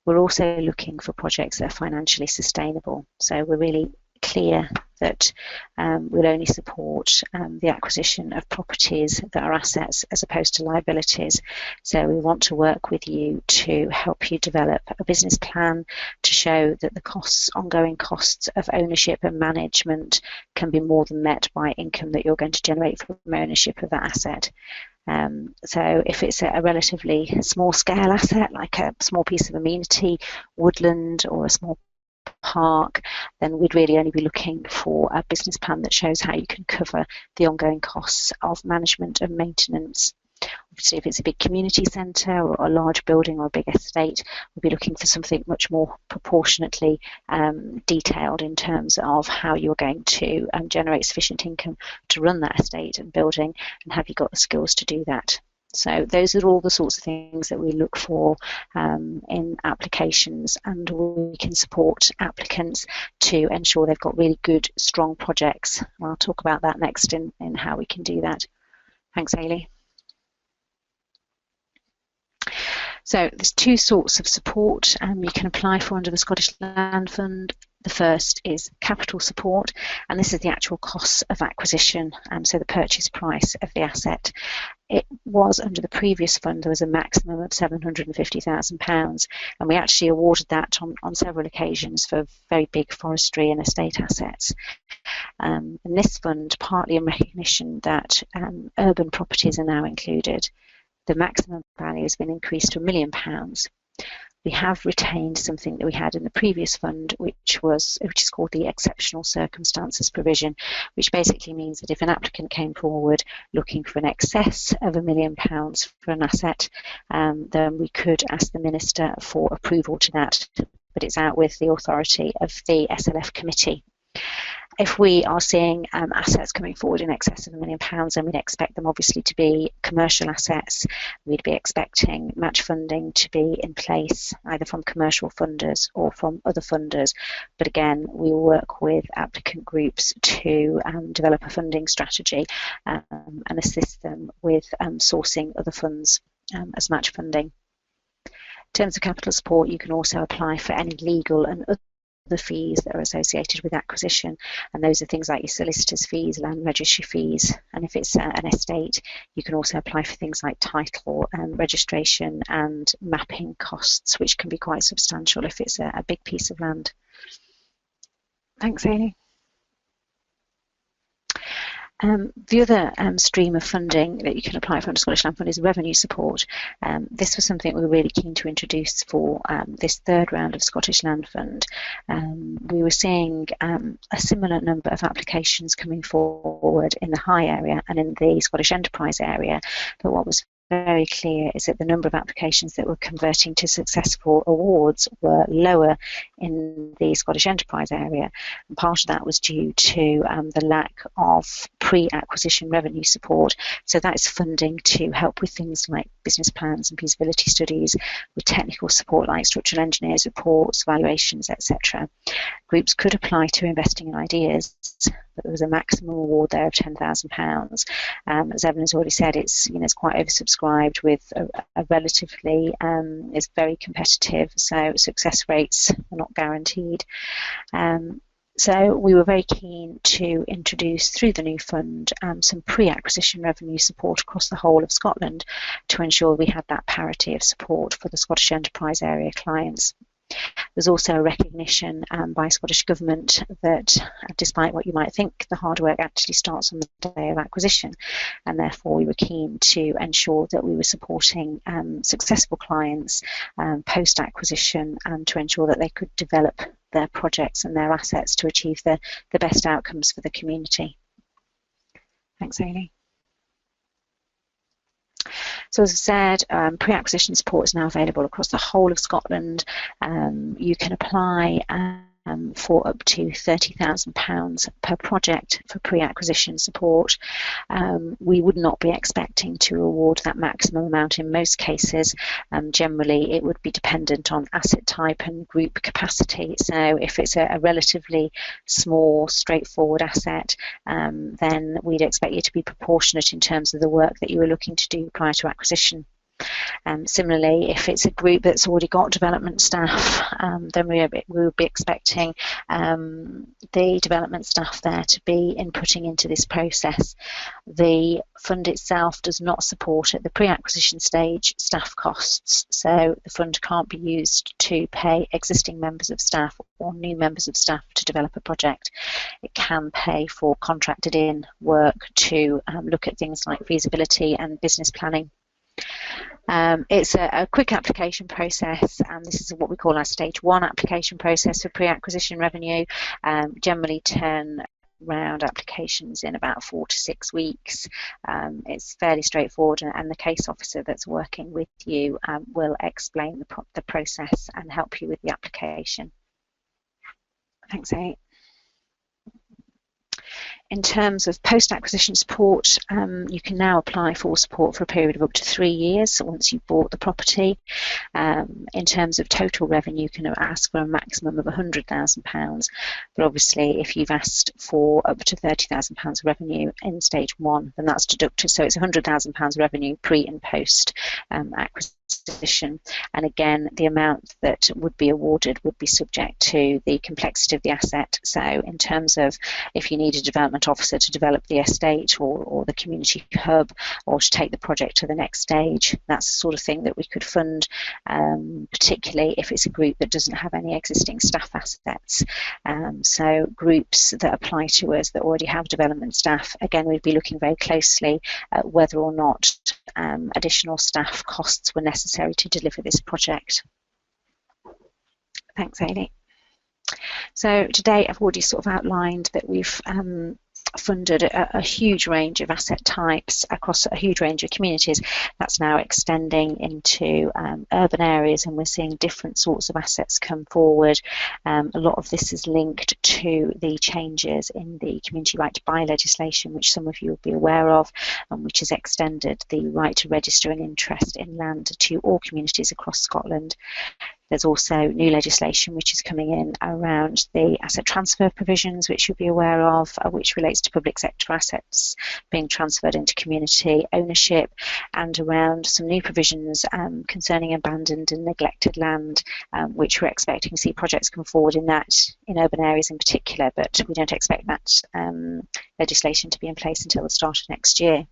We're also looking for projects that are financially sustainable. So we're really clear that we'll only support the acquisition of properties that are assets as opposed to liabilities. So we want to work with you to help you develop a business plan to show that the costs, ongoing costs of ownership and management can be more than met by income that you're going to generate from ownership of that asset. So if it's a relatively small scale asset, like a small piece of amenity, woodland or a small park, then we'd really only be looking for a business plan that shows how you can cover the ongoing costs of management and maintenance. Obviously, if it's a big community centre or a large building or a big estate, we'll be looking for something much more proportionately detailed in terms of how you're going to generate sufficient income to run that estate and building, and have you got the skills to do that. So those are all the sorts of things that we look for in applications, and we can support applicants to ensure they've got really good, strong projects. I'll talk about that next in how we can do that. Thanks, Hayley. So there's two sorts of support you can apply for under the Scottish Land Fund. The first is capital support, and this is the actual costs of acquisition, so the purchase price of the asset. It was under the previous fund, there was a maximum of £750,000, and we actually awarded that on several occasions for very big forestry and estate assets. And this fund, partly in recognition that urban properties are now included, the maximum value has been increased to £1 million. We have retained something that we had in the previous fund, which is called the exceptional circumstances provision, which basically means that if an applicant came forward looking for an excess of £1 million for an asset, then we could ask the Minister for approval to that, but it's out with the authority of the SLF committee. If we are seeing assets coming forward in excess of £1 million, then we'd expect them obviously to be commercial assets. We'd be expecting match funding to be in place either from commercial funders or from other funders. But again, we will work with applicant groups to develop a funding strategy and assist them with sourcing other funds as match funding. In terms of capital support, you can also apply for any legal and other fees that are associated with acquisition, and those are things like your solicitor's fees, land registry fees, and if it's an estate, you can also apply for things like title and registration and mapping costs, which can be quite substantial if it's a big piece of land. Thanks, Hayley. The other stream of funding that you can apply for under Scottish Land Fund is revenue support. This was something we were really keen to introduce for this third round of Scottish Land Fund. We were seeing a similar number of applications coming forward in the High area and in the Scottish Enterprise area, but what was very clear is that the number of applications that were converting to successful awards were lower in the Scottish Enterprise area. And part of that was due to the lack of pre-acquisition revenue support. So that is funding to help with things like business plans and feasibility studies, with technical support like structural engineers reports, valuations, etc. Groups could apply to investing in ideas, but there was a maximum award there of £10,000. As Evan has already said, it's quite oversubscribed with a relatively it's very competitive, so success rates are not guaranteed. So we were very keen to introduce through the new fund some pre-acquisition revenue support across the whole of Scotland to ensure we had that parity of support for the Scottish Enterprise area clients. There's also a recognition by Scottish Government that despite what you might think, the hard work actually starts on the day of acquisition, and therefore we were keen to ensure that we were supporting successful clients post-acquisition and to ensure that they could develop their projects and their assets to achieve the best outcomes for the community. Thanks, Amy. So as I said, pre-acquisition support is now available across the whole of Scotland. You can apply for up to £30,000 per project for pre-acquisition support. We would not be expecting to award that maximum amount in most cases. Generally, it would be dependent on asset type and group capacity. So if it's a relatively small, straightforward asset, then we'd expect you to be proportionate in terms of the work that you were looking to do prior to acquisition. Similarly, if it's a group that's already got development staff, then we would be expecting the development staff there to be inputting into this process. The fund itself does not support at the pre-acquisition stage staff costs, so the fund can't be used to pay existing members of staff or new members of staff to develop a project. It can pay for contracted in work to look at things like feasibility and business planning. It's a quick application process, and this is what we call our stage 1 application process for pre-acquisition revenue. Generally turn around applications in about 4 to 6 weeks. It's fairly straightforward, and the case officer that's working with you will explain the process and help you with the application. Thanks, Amy. In terms of post-acquisition support, you can now apply for support for a period of up to 3 years once you've bought the property. In terms of total revenue, you can ask for a maximum of £100,000, but obviously if you've asked for up to £30,000 revenue in stage 1, then that's deducted, so it's £100,000 revenue pre and post acquisition, and again the amount that would be awarded would be subject to the complexity of the asset. So in terms of if you need a development officer to develop the estate or the community hub, or to take the project to the next stage, that's the sort of thing that we could fund, particularly if it's a group that doesn't have any existing staff assets. So groups that apply to us that already have development staff, again we'd be looking very closely at whether or not additional staff costs were necessary to deliver this project. Thanks, Ailey. So today I've already sort of outlined that we've funded a huge range of asset types across a huge range of communities. That's now extending into urban areas, and we're seeing different sorts of assets come forward. A lot of this is linked to the changes in the community right to buy legislation, which some of you will be aware of, and which has extended the right to register an interest in land to all communities across Scotland. There's also new legislation which is coming in around the asset transfer provisions, which you'll be aware of, which relates to public sector assets being transferred into community ownership, and around some new provisions concerning abandoned and neglected land, which we're expecting to see projects come forward in urban areas in particular, but we don't expect that legislation to be in place until the start of next year.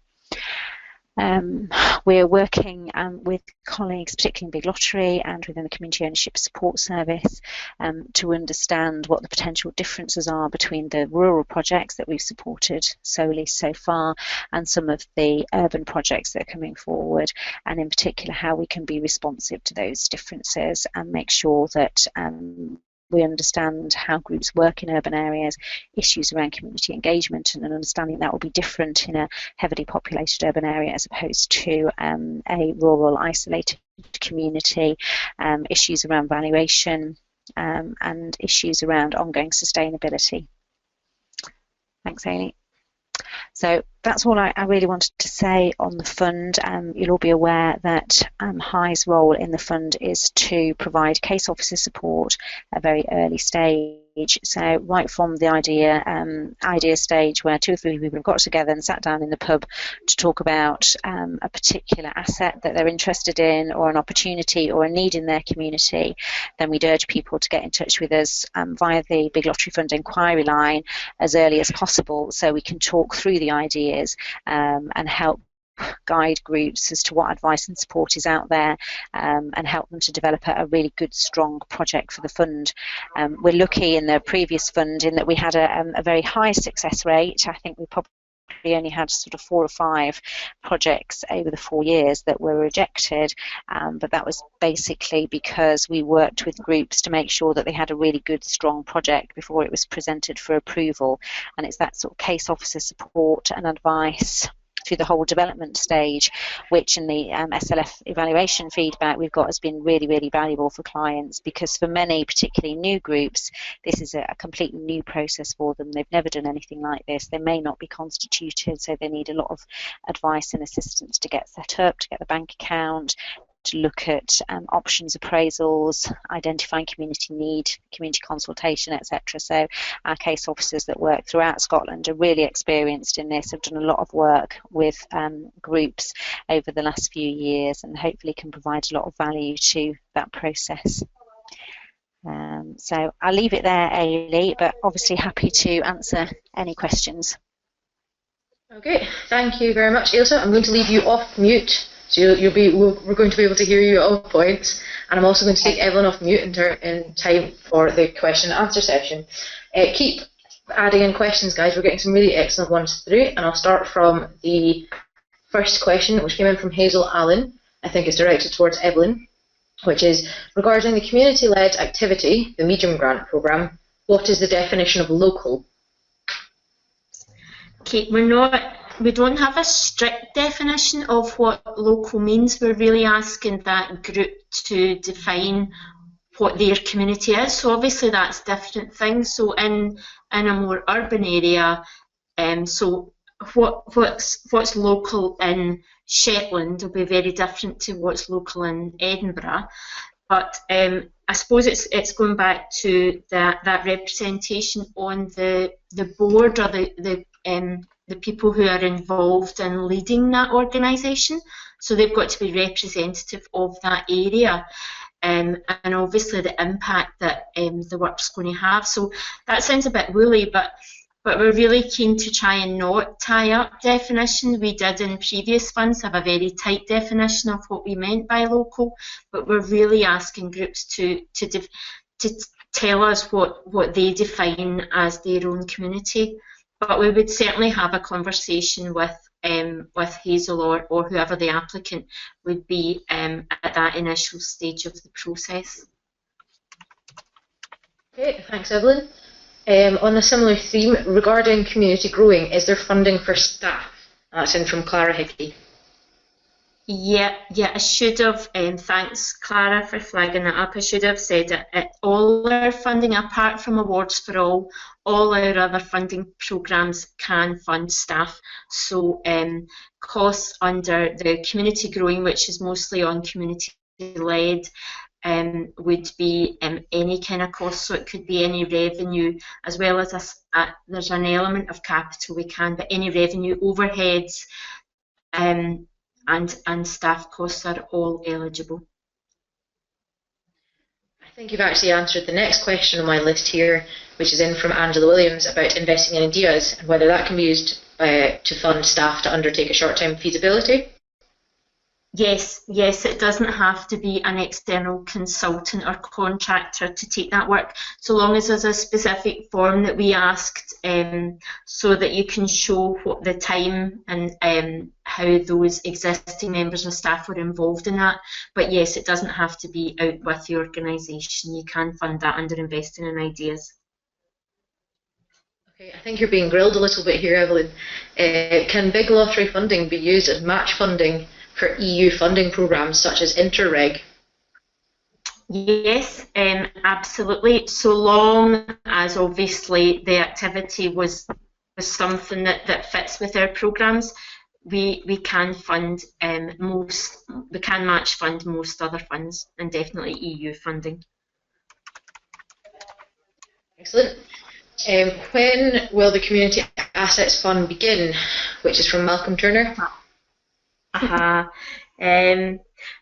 We're working with colleagues, particularly in Big Lottery and within the Community Ownership Support Service, to understand what the potential differences are between the rural projects that we've supported solely so far and some of the urban projects that are coming forward, and in particular how we can be responsive to those differences and make sure that we understand how groups work in urban areas, issues around community engagement, and an understanding that will be different in a heavily populated urban area as opposed to a rural isolated community, issues around valuation, and issues around ongoing sustainability. Thanks, Amy. So that's all I really wanted to say on the fund. You'll all be aware that HI's role in the fund is to provide case officer support at a very early stage. So right from the idea stage, where 2 or 3 people have got together and sat down in the pub to talk about a particular asset that they're interested in, or an opportunity or a need in their community, then we'd urge people to get in touch with us via the Big Lottery Fund inquiry line as early as possible, so we can talk through the ideas and help guide groups as to what advice and support is out there, and help them to develop a really good, strong project for the fund. We're lucky in the previous fund in that we had a very high success rate. I think we probably only had sort of 4 or 5 projects over the 4 years that were rejected, but that was basically because we worked with groups to make sure that they had a really good, strong project before it was presented for approval. And it's that sort of case officer support and advice through the whole development stage, which in the SLF evaluation feedback we've got has been really, really valuable for clients, because for many, particularly new groups, this is a completely new process for them. They've never done anything like this. They may not be constituted, so they need a lot of advice and assistance to get set up, to get the bank account, to look at options appraisals, identifying community need, community consultation, etc. So our case officers that work throughout Scotland are really experienced in this, have done a lot of work with groups over the last few years, and hopefully can provide a lot of value to that process. So I'll leave it there, Ailey, but obviously happy to answer any questions. Okay, thank you very much, Ailsa. I'm going to leave you off mute, so we're going to be able to hear you at all points, and I'm also going to take Evelyn off mute in time for the question and answer session. Keep adding in questions, guys. We're getting some really excellent ones through, and I'll start from the first question, which came in from Hazel Allen. I think it's directed towards Evelyn, which is regarding the community-led activity, the Medium Grant Programme. What is the definition of local? Okay, we don't have a strict definition of what local means. We're really asking that group to define what their community is. So obviously that's different things. So in a more urban area, so what's local in Shetland will be very different to what's local in Edinburgh. But I suppose it's going back to that representation on the board, or the people who are involved in leading that organisation. So they've got to be representative of that area, and obviously the impact that the work's going to have. So that sounds a bit woolly, but we're really keen to try and not tie up definition. We did in previous funds have a very tight definition of what we meant by local, but we're really asking groups to tell us what they define as their own community. But we would certainly have a conversation with Hazel or whoever the applicant would be at that initial stage of the process. Okay, thanks, Evelyn. On a similar theme, regarding community growing, is there funding for staff? That's in from Clara Hickey. Yeah, I should have, thanks Clara for flagging that up. I should have said it. All our funding, apart from Awards for All our other funding programmes can fund staff. So costs under the community growing, which is mostly on community led, would be any kind of cost. So it could be any revenue, as well as there's an element of capital we can, but any revenue, overheads, and staff costs are all eligible. I think you've actually answered the next question on my list here, which is in from Angela Williams about investing in ideas and whether that can be used to fund staff to undertake a short-term feasibility. Yes, yes, it doesn't have to be an external consultant or contractor to take that work, so long as there's a specific form that we asked, so that you can show what the time and how those existing members of staff were involved in that. But yes, it doesn't have to be out with the organisation. You can fund that under investing in ideas. Okay, I think you're being grilled a little bit here, Evelyn. Can big lottery funding be used as match funding for EU funding programmes such as Interreg? Yes, absolutely. So long as obviously the activity was something that fits with our programmes, we can fund we can match fund most other funds, and definitely EU funding. Excellent. When will the Community Assets Fund begin? Which is from Malcolm Turner.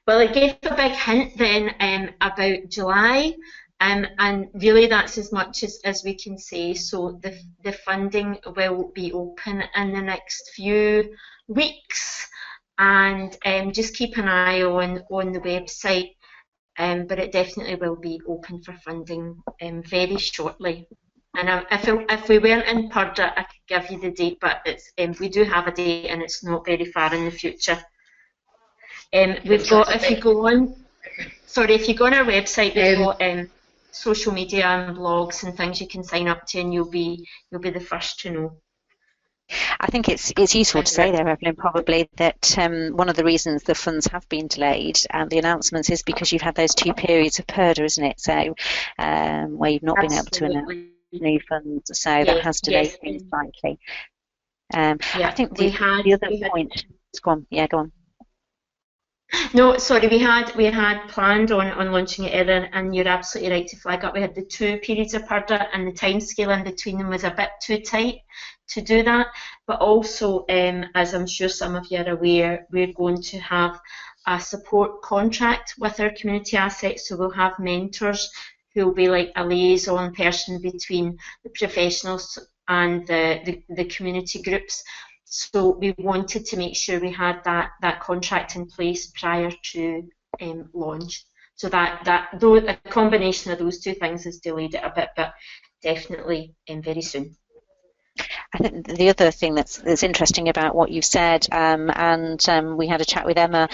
Well, I gave a big hint then about July, and really that's as much as we can say. So the funding will be open in the next few weeks, and just keep an eye on the website, but it definitely will be open for funding very shortly. And if we weren't in Purda, I could give you the date, but it's we do have a date, and it's not very far in the future. We've got, if you go on our website, we've got social media and blogs and things you can sign up to, and you'll be the first to know. I think it's useful to say there, Evelyn, probably that one of the reasons the funds have been delayed and the announcements is because you've had those 2 periods of Purda, isn't it? So where you've not been able to announce new funds, so that has delayed things slightly. I think the other point. Go on. Yeah, go on. No, sorry, we had planned on launching it earlier, and you're absolutely right to flag up. We had the 2 periods of Purda, and the timescale in between them was a bit too tight to do that. But also, as I'm sure some of you are aware, we're going to have a support contract with our community assets, so we'll have mentors who will be like a liaison person between the professionals and the community groups. So we wanted to make sure we had that contract in place prior to launch. So though a combination of those 2 things has delayed it a bit, but definitely very soon. I think the other thing that's interesting about what you've said, and we had a chat with Emma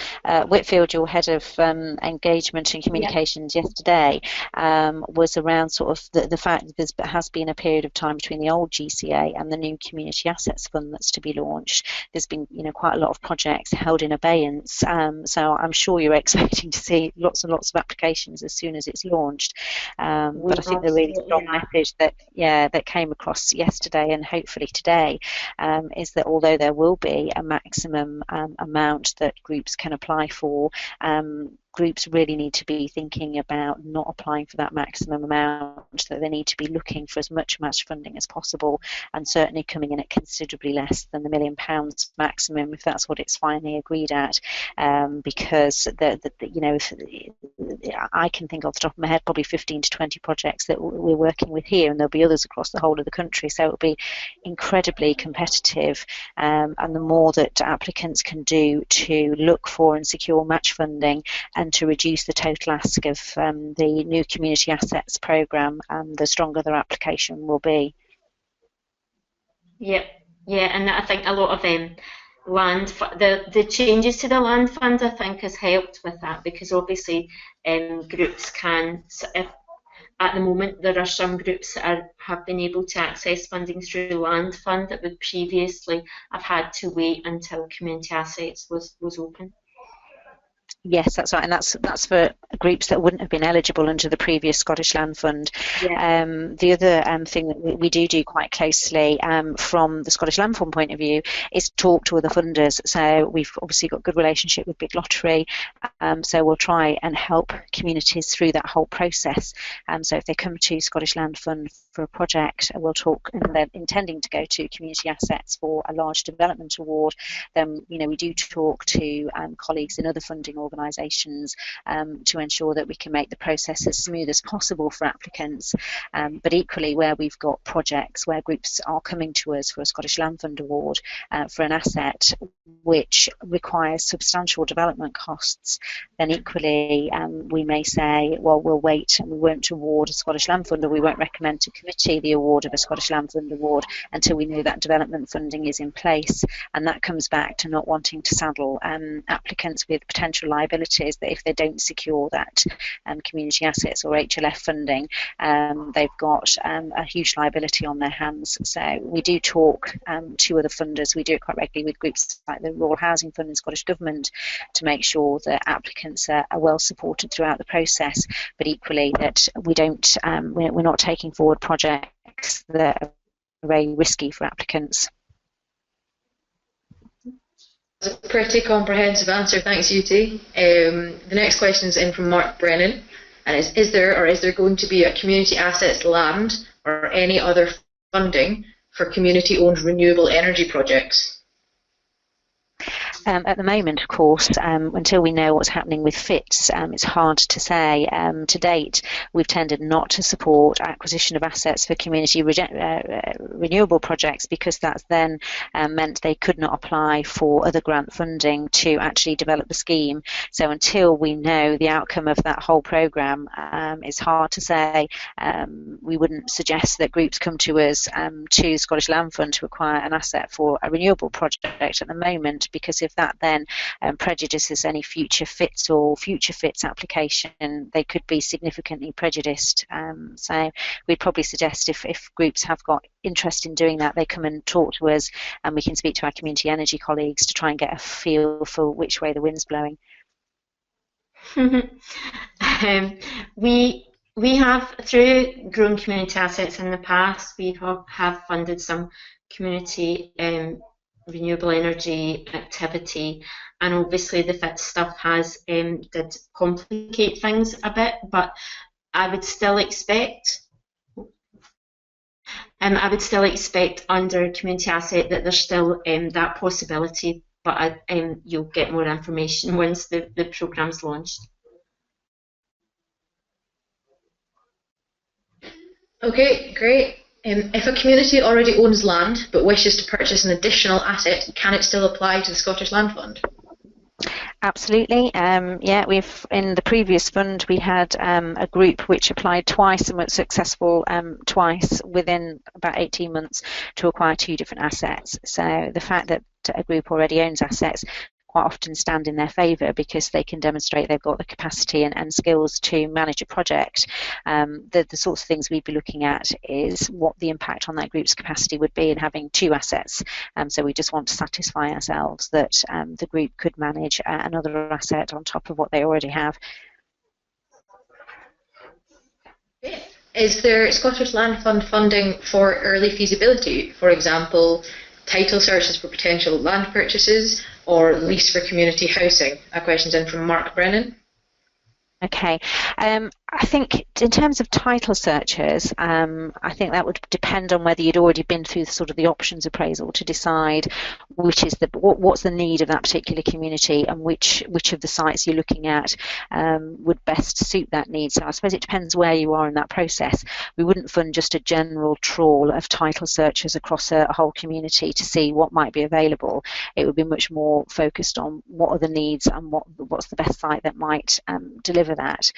Whitfield, your head of engagement and communications yesterday, was around sort of the fact that there has been a period of time between the old GCA and the new Community Assets Fund that's to be launched. There's been quite a lot of projects held in abeyance, so I'm sure you're expecting to see lots and lots of applications as soon as it's launched. But I think the really strong message that came across yesterday, and hopefully today, is that although there will be a maximum amount that groups can apply for, groups really need to be thinking about not applying for that maximum amount, that they need to be looking for as much match funding as possible, and certainly coming in at considerably less than the £1 million maximum if that's what it's finally agreed at, because I can think off the top of my head probably 15 to 20 projects that we're working with here, and there'll be others across the whole of the country, so it'll be incredibly competitive, and the more that applicants can do to look for and secure match funding and to reduce the total ask of the new community assets programme, the stronger their application will be. Yeah, and I think a lot of the changes to the land fund, I think, has helped with that, because obviously groups can, at the moment there are some groups that have been able to access funding through the land fund that would previously have had to wait until community assets was open. Yes, that's right, and that's for groups that wouldn't have been eligible under the previous Scottish Landfund. Yeah. The other thing that we do quite closely from the Scottish Landform point of view is talk to other funders. So we've obviously got a good relationship with Big Lottery, so we'll try and help communities through that whole process. So if they come to Scottish Landfund for a project, we'll talk, and they're intending to go to community assets for a large development award, then we do talk to colleagues in other funding organisations organisations to ensure that we can make the process as smooth as possible for applicants. But equally, where we've got projects where groups are coming to us for a Scottish Landfund award for an asset which requires substantial development costs, then equally we may say, well, we'll wait and we won't award a Scottish Landfund, or we won't recommend to committee the award of a Scottish Landfund award until we know that development funding is in place. And that comes back to not wanting to saddle applicants with potential liabilities that if they don't secure that community assets or HLF funding, they've got a huge liability on their hands. So we do talk to other funders. We do it quite regularly with groups like the Rural Housing Fund and Scottish Government to make sure that applicants are well supported throughout the process, but equally that we don't, we're not taking forward projects that are very risky for applicants. That's a pretty comprehensive answer, thanks UT. The next question is in from Mark Brennan, and is there going to be a community assets land or any other funding for community-owned renewable energy projects? At the moment, of course, until we know what's happening with FITs, it's hard to say. To date, we've tended not to support acquisition of assets for community renewable projects because that's then meant they could not apply for other grant funding to actually develop the scheme. So until we know the outcome of that whole programme, it's hard to say. We wouldn't suggest that groups come to us, to Scottish Landfund, to acquire an asset for a renewable project at the moment, because if that then prejudices any future FITs or future FITs application, they could be significantly prejudiced. So we'd probably suggest if groups have got interest in doing that, they come and talk to us and we can speak to our community energy colleagues to try and get a feel for which way the wind's blowing. We have, through growing community assets in the past, we have funded some community renewable energy activity, and obviously the FIT stuff has did complicate things a bit, but I would still expect under community asset that there's still that possibility, but you'll get more information once the programme's launched. Okay, great. If a community already owns land but wishes to purchase an additional asset, can it still apply to the Scottish Land Fund? Absolutely. Yeah, in the previous fund we had a group which applied twice and was successful twice within about 18 months to acquire 2 different assets. So the fact that a group already owns assets quite often stand in their favour because they can demonstrate they've got the capacity and skills to manage a project. The sorts of things we'd be looking at is what the impact on that group's capacity would be in having 2 assets. So we just want to satisfy ourselves that the group could manage another asset on top of what they already have. Is there Scottish Land Fund funding for early feasibility, for example, title searches for potential land purchases or lease for community housing? A question's in from Mark Brennan. Okay, I think in terms of title searches, I think that would depend on whether you'd already been through sort of the options appraisal to decide which is what's the need of that particular community and which of the sites you're looking at would best suit that need. So I suppose it depends where you are in that process. We wouldn't fund just a general trawl of title searches across a whole community to see what might be available. It would be much more focused on what are the needs and what's the best site that might deliver that.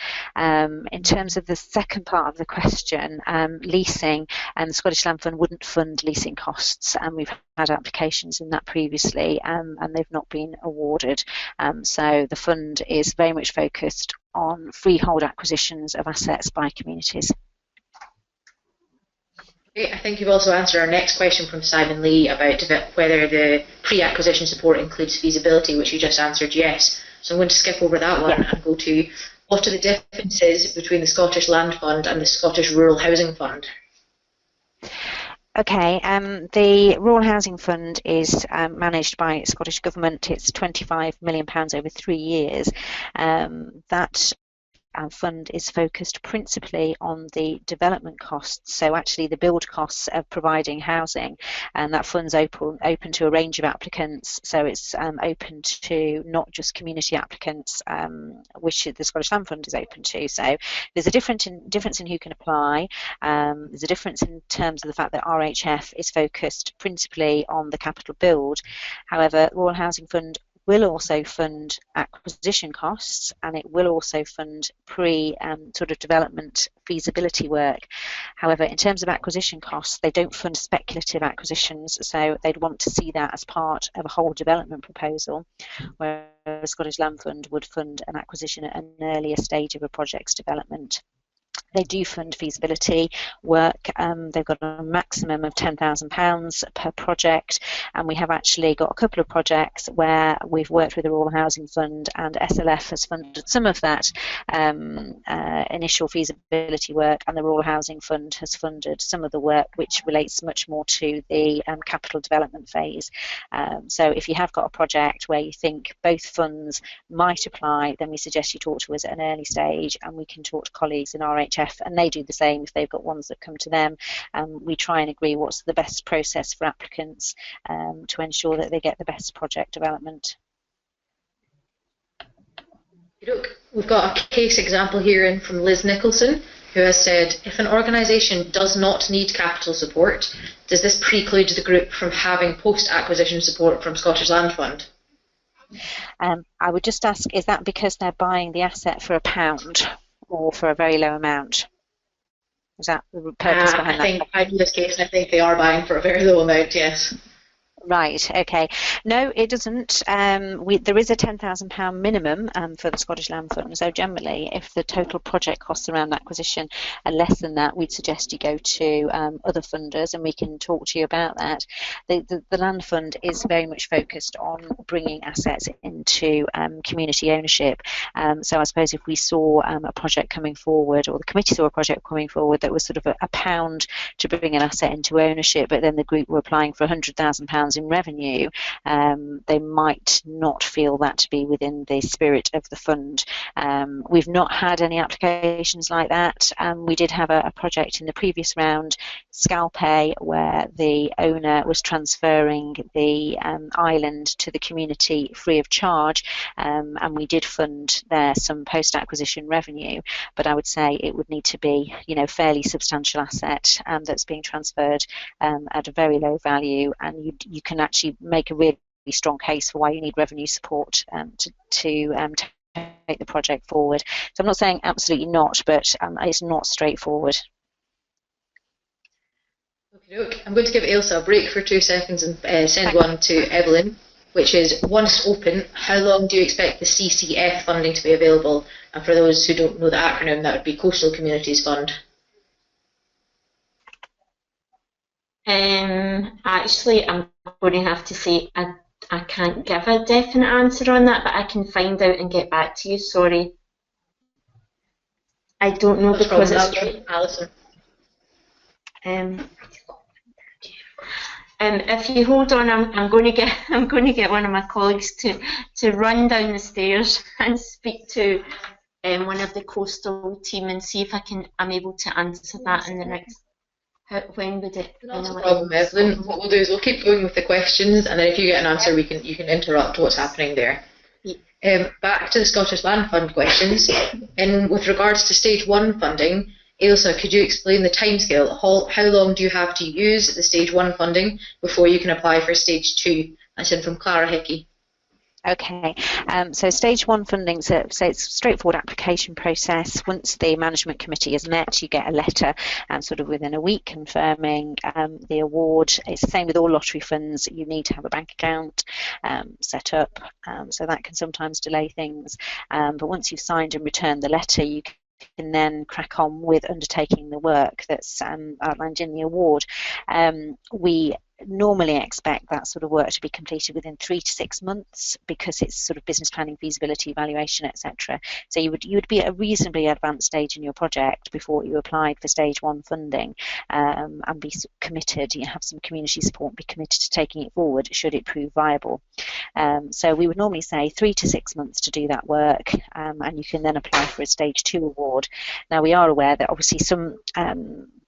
In terms of the second part of the question, leasing, the Scottish Land Fund wouldn't fund leasing costs, and we've had applications in that previously and they've not been awarded. So the fund is very much focused on freehold acquisitions of assets by communities. I think you've also answered our next question from Simon Lee about whether the pre-acquisition support includes feasibility, which you just answered yes. So I'm going to skip over that one and go to what are the differences between the Scottish Land Fund and the Scottish Rural Housing Fund? Okay, the Rural Housing Fund is managed by Scottish Government. It's £25 million over 3 years. That fund is focused principally on the development costs, so actually the build costs of providing housing, and that fund's open to a range of applicants, so it's open to not just community applicants, which the Scottish Land Fund is open to. So there's a difference in who can apply. There's a difference in terms of the fact that RHF is focused principally on the capital build. However, Royal Housing Fund will also fund acquisition costs, and it will also fund sort of development feasibility work. However, in terms of acquisition costs, they don't fund speculative acquisitions, so they'd want to see that as part of a whole development proposal, where the Scottish Land Fund would fund an acquisition at an earlier stage of a project's development. They do fund feasibility work. They've got a maximum of £10,000 per project, and we have actually got a couple of projects where we've worked with the Royal Housing Fund, and SLF has funded some of that initial feasibility work, and the Royal Housing Fund has funded some of the work which relates much more to the capital development phase. So if you have got a project where you think both funds might apply, then we suggest you talk to us at an early stage, and we can talk to colleagues in RHF, and they do the same if they've got ones that come to them. We try and agree what's the best process for applicants to ensure that they get the best project development. Look, we've got a case example here in from Liz Nicholson, who has said, if an organisation does not need capital support, does this preclude the group from having post-acquisition support from Scottish Land Fund? I would just ask, is that because they're buying the asset for £1 or for a very low amount? Is that the purpose behind that? I think in this case, I think they are buying for a very low amount, yes. Right, okay. No, it doesn't. There is a £10,000 minimum for the Scottish Land Fund, so generally if the total project costs around acquisition are less than that, we'd suggest you go to other funders, and we can talk to you about that. The Land Fund is very much focused on bringing assets into community ownership. So I suppose if we saw a project coming forward, or the committee saw a project coming forward that was sort of a £1 to bring an asset into ownership, but then the group were applying for £100,000 in revenue, they might not feel that to be within the spirit of the fund. We've not had any applications like that. We did have a project in the previous round, Scalpay, where the owner was transferring the island to the community free of charge, and we did fund there some post-acquisition revenue, but I would say it would need to be, fairly substantial asset that's being transferred at a very low value, and you can actually make a really strong case for why you need revenue support to take the project forward. So I'm not saying absolutely not, but it's not straightforward. Okay, I'm going to give Ailsa a break for 2 seconds and send one to Evelyn, which is, once open, how long do you expect the CCF funding to be available? And for those who don't know the acronym, that would be Coastal Communities Fund. Actually, I'm going to have to say I can't give a definite answer on that, but I can find out and get back to you. Sorry. I don't know, because it's Alison. If you hold on, I'm going to get one of my colleagues to run down the stairs and speak to one of the coastal team and see if I'm able to answer that in the next. When would it? Not a problem, Evelyn. What we'll do is we'll keep going with the questions, and then if you get an answer, you can interrupt what's happening there. Back to the Scottish Land Fund questions. With regards to Stage 1 funding, Ailsa, could you explain the timescale? How long do you have to use the Stage 1 funding before you can apply for Stage 2? That's in from Clara Hickey. Okay, so Stage 1 funding, so it's a straightforward application process. Once the management committee is met, you get a letter sort of within a week confirming the award. It's the same with all lottery funds. You need to have a bank account set up, so that can sometimes delay things. But once you've signed and returned the letter, you can then crack on with undertaking the work that's outlined in the award. We normally expect that sort of work to be completed within 3 to 6 months, because it's sort of business planning, feasibility, evaluation, etc. So you would be at a reasonably advanced stage in your project before you applied for stage 1 funding, and be committed, have some community support, and be committed to taking it forward should it prove viable. So we would normally say 3 to 6 months to do that work, and you can then apply for a stage 2 award. Now, we are aware that obviously some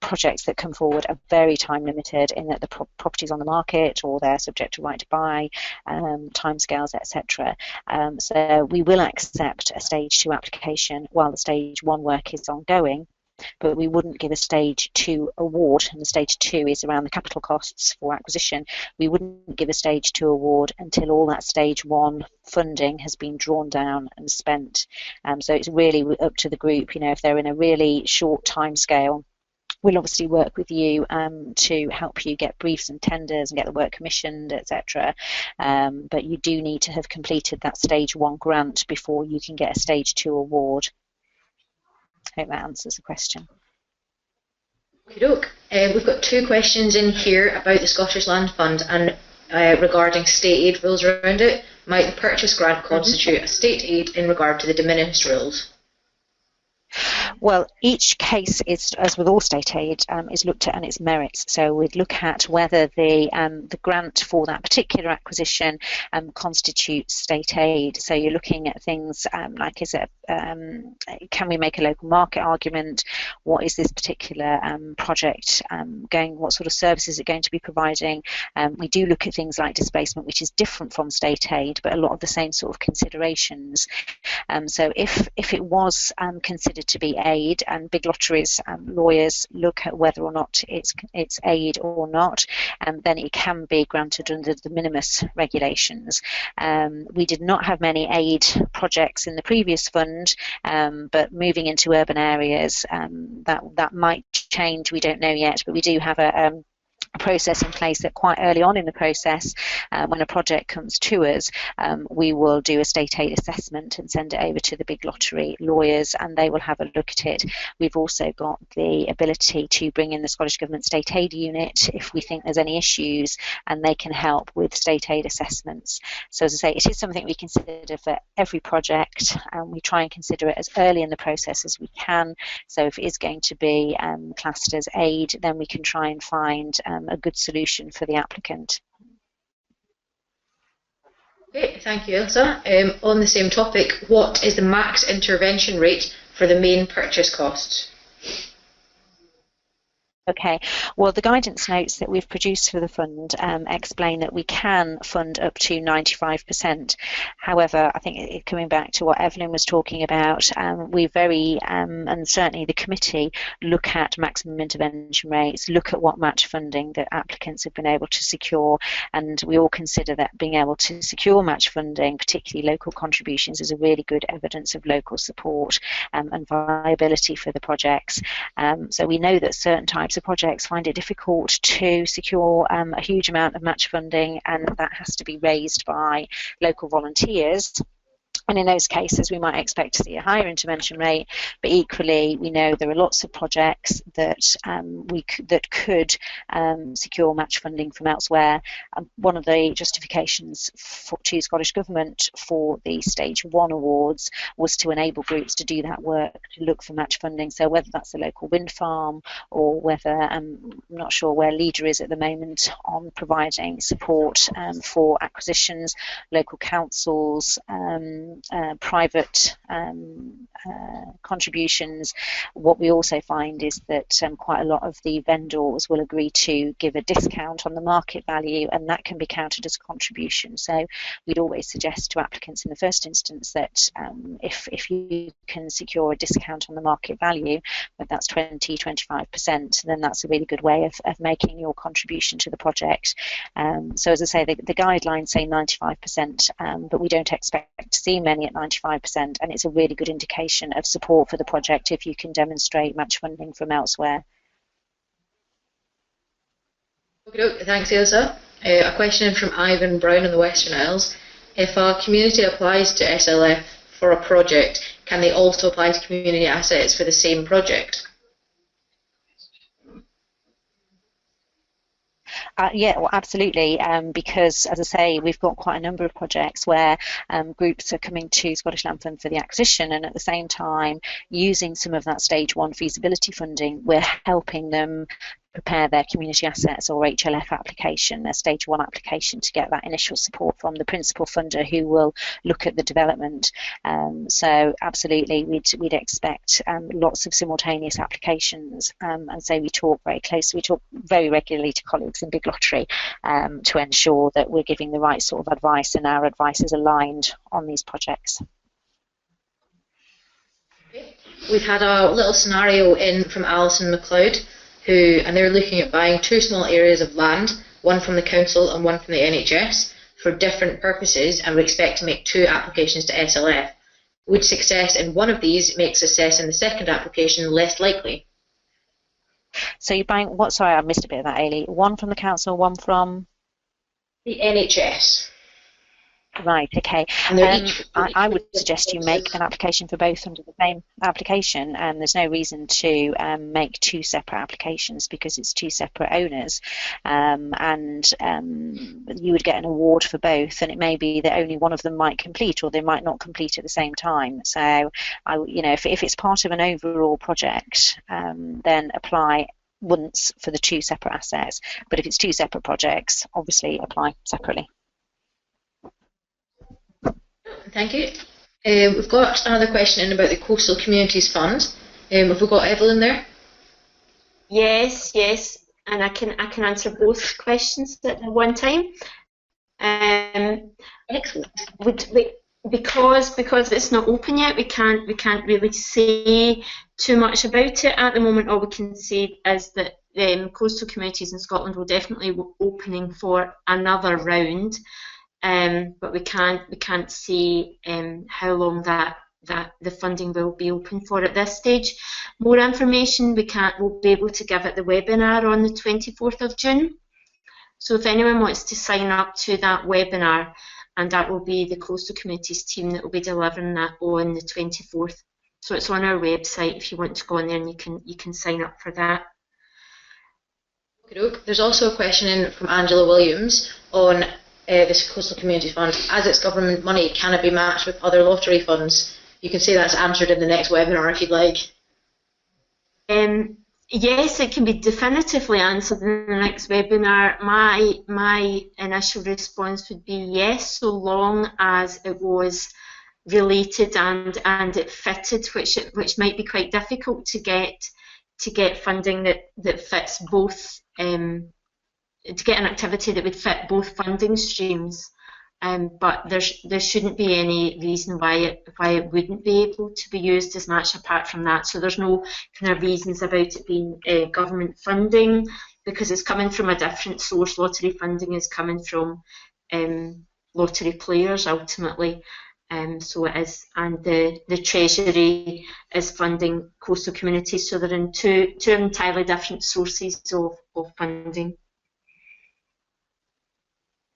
projects that come forward are very time limited, in that the property's on the market or they're subject to right to buy, timescales, etc. So we will accept a stage 2 application while the stage 1 work is ongoing, but we wouldn't give a stage 2 award, and the stage 2 is around the capital costs for acquisition. We wouldn't give a stage 2 award until all that stage 1 funding has been drawn down and spent. So it's really up to the group, if they're in a really short time scale. We'll obviously work with you to help you get briefs and tenders and get the work commissioned, etc. But you do need to have completed that stage 1 grant before you can get a stage 2 award. I hope that answers the question. We've got 2 questions in here about the Scottish Land Fund and regarding state aid rules around it. Might the purchase grant constitute a state aid in regard to the de minimis rules? Well, each case is, as with all state aid, is looked at on its merits. So we'd look at whether the grant for that particular acquisition constitutes state aid. So you're looking at things like, can we make a local market argument? What is this particular project going? What sort of services is it going to be providing? We do look at things like displacement, which is different from state aid, but a lot of the same sort of considerations. So if it was considered to be aid, and big lotteries lawyers look at whether or not it's aid or not, then it can be granted under the de minimis regulations. We did not have many aid projects in the previous fund, but moving into urban areas, that might change. We don't know yet, but we do have a process in place that quite early on in the process, when a project comes to us, we will do a state aid assessment and send it over to the big lottery lawyers, and they will have a look at it. We've also got the ability to bring in the Scottish Government State Aid Unit if we think there's any issues, and they can help with state aid assessments. So as I say, it is something we consider for every project, and we try and consider it as early in the process as we can. So if it is going to be classed as aid, then we can try and find a good solution for the applicant. Okay, thank you, Ilsa. On the same topic, what is the max intervention rate for the main purchase costs? Okay, well, the guidance notes that we've produced for the fund explain that we can fund up to 95%. However, I think coming back to what Evelyn was talking about, we very, and certainly the committee, look at maximum intervention rates, look at what match funding that applicants have been able to secure, and we all consider that being able to secure match funding, particularly local contributions, is a really good evidence of local support and viability for the projects. So we know that certain types of projects find it difficult to secure a huge amount of match funding, and that has to be raised by local volunteers. And in those cases, we might expect to see a higher intervention rate, but equally, we know there are lots of projects that that could secure match funding from elsewhere. One of the justifications to Scottish Government for the Stage 1 awards was to enable groups to do that work, to look for match funding. So whether that's a local wind farm, or whether, I'm not sure where Leader is at the moment on providing support for acquisitions, local councils, private contributions. What we also find is that quite a lot of the vendors will agree to give a discount on the market value, and that can be counted as a contribution. So we'd always suggest to applicants in the first instance that if you can secure a discount on the market value, but that's 20–25%, then that's a really good way of making your contribution to the project. So as I say, the guidelines say 95%, but we don't expect to see many at 95%, and it's a really good indication of support for the project if you can demonstrate match funding from elsewhere. Okay, thanks, Ilsa. A question from Ivan Brown in the Western Isles. If a community applies to SLF for a project, can they also apply to community assets for the same project? Yeah, well, absolutely. Because, as I say, we've got quite a number of projects where groups are coming to Scottish Landform for the acquisition, and at the same time, using some of that stage one feasibility funding, we're helping them prepare their community assets or HLF application, their stage one application, to get that initial support from the principal funder who will look at the development. So absolutely, we'd expect lots of simultaneous applications, and so we talk very closely, we talk very regularly to colleagues in Big Lottery to ensure that we're giving the right sort of advice and our advice is aligned on these projects. We've had a little scenario in from Alison McLeod, and they're looking at buying 2 small areas of land, one from the council and one from the NHS, for different purposes, and we expect to make 2 applications to SLF. Would success in one of these make success in the second application less likely? So you're buying what? Sorry, I missed a bit of that, Ailey. One from the council, one from the NHS. Right, okay. I would suggest you make an application for both under the same application, and there's no reason to make 2 separate applications because it's 2 separate owners, and you would get an award for both, and it may be that only one of them might complete or they might not complete at the same time. So, if it's part of an overall project, then apply once for the 2 separate assets, but if it's 2 separate projects, obviously apply separately. Thank you. We've got another question in about the Coastal Communities Fund. Have we got Evelyn there? Yes, and I can answer both questions at one time. Excellent. Because it's not open yet, we can't really say too much about it at the moment. All we can say is that coastal communities in Scotland will definitely be opening for another round. But we can't see how long that the funding will be open for at this stage. More information we'll be able to give at the webinar on the 24th of June. So if anyone wants to sign up to that webinar, and that will be the Coastal Communities team that will be delivering that on the 24th. So it's on our website if you want to go on there, and you can sign up for that. There's also a question in from Angela Williams on this Coastal Communities Fund. As it's government money, can it be matched with other lottery funds? You can say that's answered in the next webinar if you'd like. Yes, it can be definitively answered in the next webinar. My initial response would be yes, so long as it was related and it fitted, which might be quite difficult to get funding that fits both. To get an activity that would fit both funding streams, but there shouldn't be any reason why it wouldn't be able to be used as match apart from that. So there's no kind of reasons about it being government funding, because it's coming from a different source. Lottery funding is coming from lottery players ultimately, so it is, and the Treasury is funding coastal communities, so they're in two entirely different sources of funding.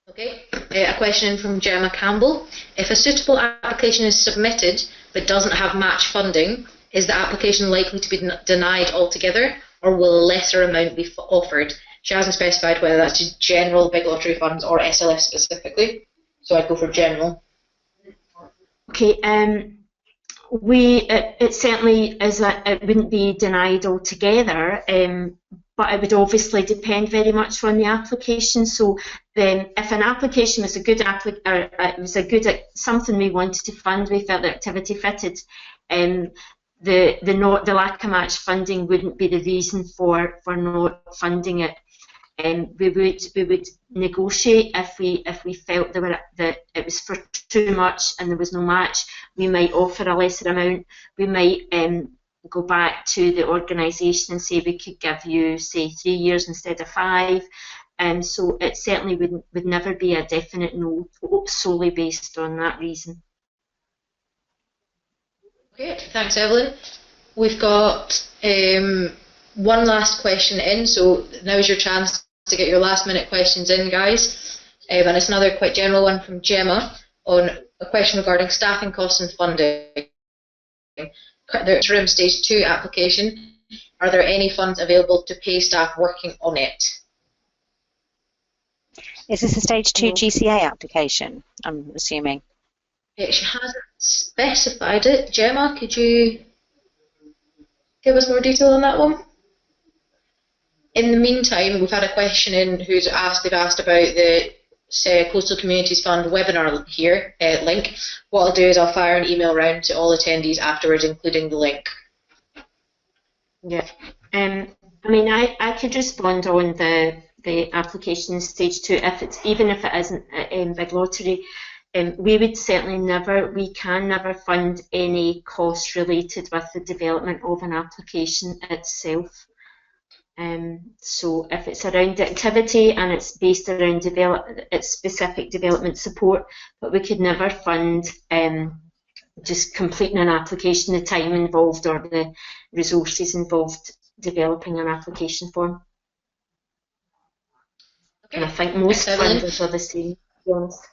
Okay, a question from Gemma Campbell. If a suitable application is submitted but doesn't have match funding, is the application likely to be denied altogether, or will a lesser amount be offered? She hasn't specified whether that's to general big lottery funds or SLF specifically, so I'd go for general. Okay, it certainly is it wouldn't be denied altogether, but it would obviously depend very much on the application. So then, if an application was something we wanted to fund, we felt the activity fitted, the lack of match funding wouldn't be the reason for not funding it. We would negotiate if we felt that it was for too much and there was no match. We might offer a lesser amount. We might go back to the organisation and say we could give you, say, 3 years instead of 5. So it certainly would never be a definite no solely based on that reason. Okay, thanks, Evelyn. We've got one last question in, so now's your chance to get your last minute questions in, guys. And it's another quite general one from Gemma on a question regarding staffing costs and funding. The interim stage 2 application, are there any funds available to pay staff working on it? Is this a stage 2 GCA application, I'm assuming? She hasn't specified it. Gemma, could you give us more detail on that one? In the meantime, we've had a question in they've asked about the Coastal Communities Fund webinar here, link. What I'll do is I'll fire an email round to all attendees afterwards, including the link. Yeah. I mean, I could respond on the application stage 2 even if it isn't a big lottery. We would certainly we can never fund any costs related with the development of an application itself. So if it's around activity and it's based around its specific development support, but we could never fund just completing an application, the time involved or the resources involved developing an application form. Okay. And I think most funders are the same, to be honest.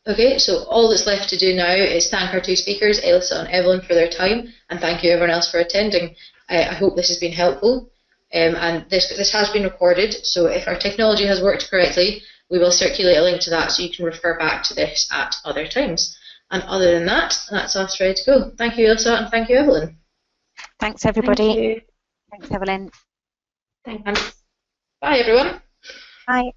Okay, so all that's left to do now is thank our two speakers, Ailsa and Evelyn, for their time, and thank you everyone else for attending. I hope this has been helpful, and this has been recorded, so if our technology has worked correctly, we will circulate a link to that so you can refer back to this at other times. And other than that, that's us ready to go. Thank you, Ailsa, and thank you, Evelyn. Thanks, everybody. Thank you. Thanks, Evelyn. Thanks. Bye, everyone. Bye.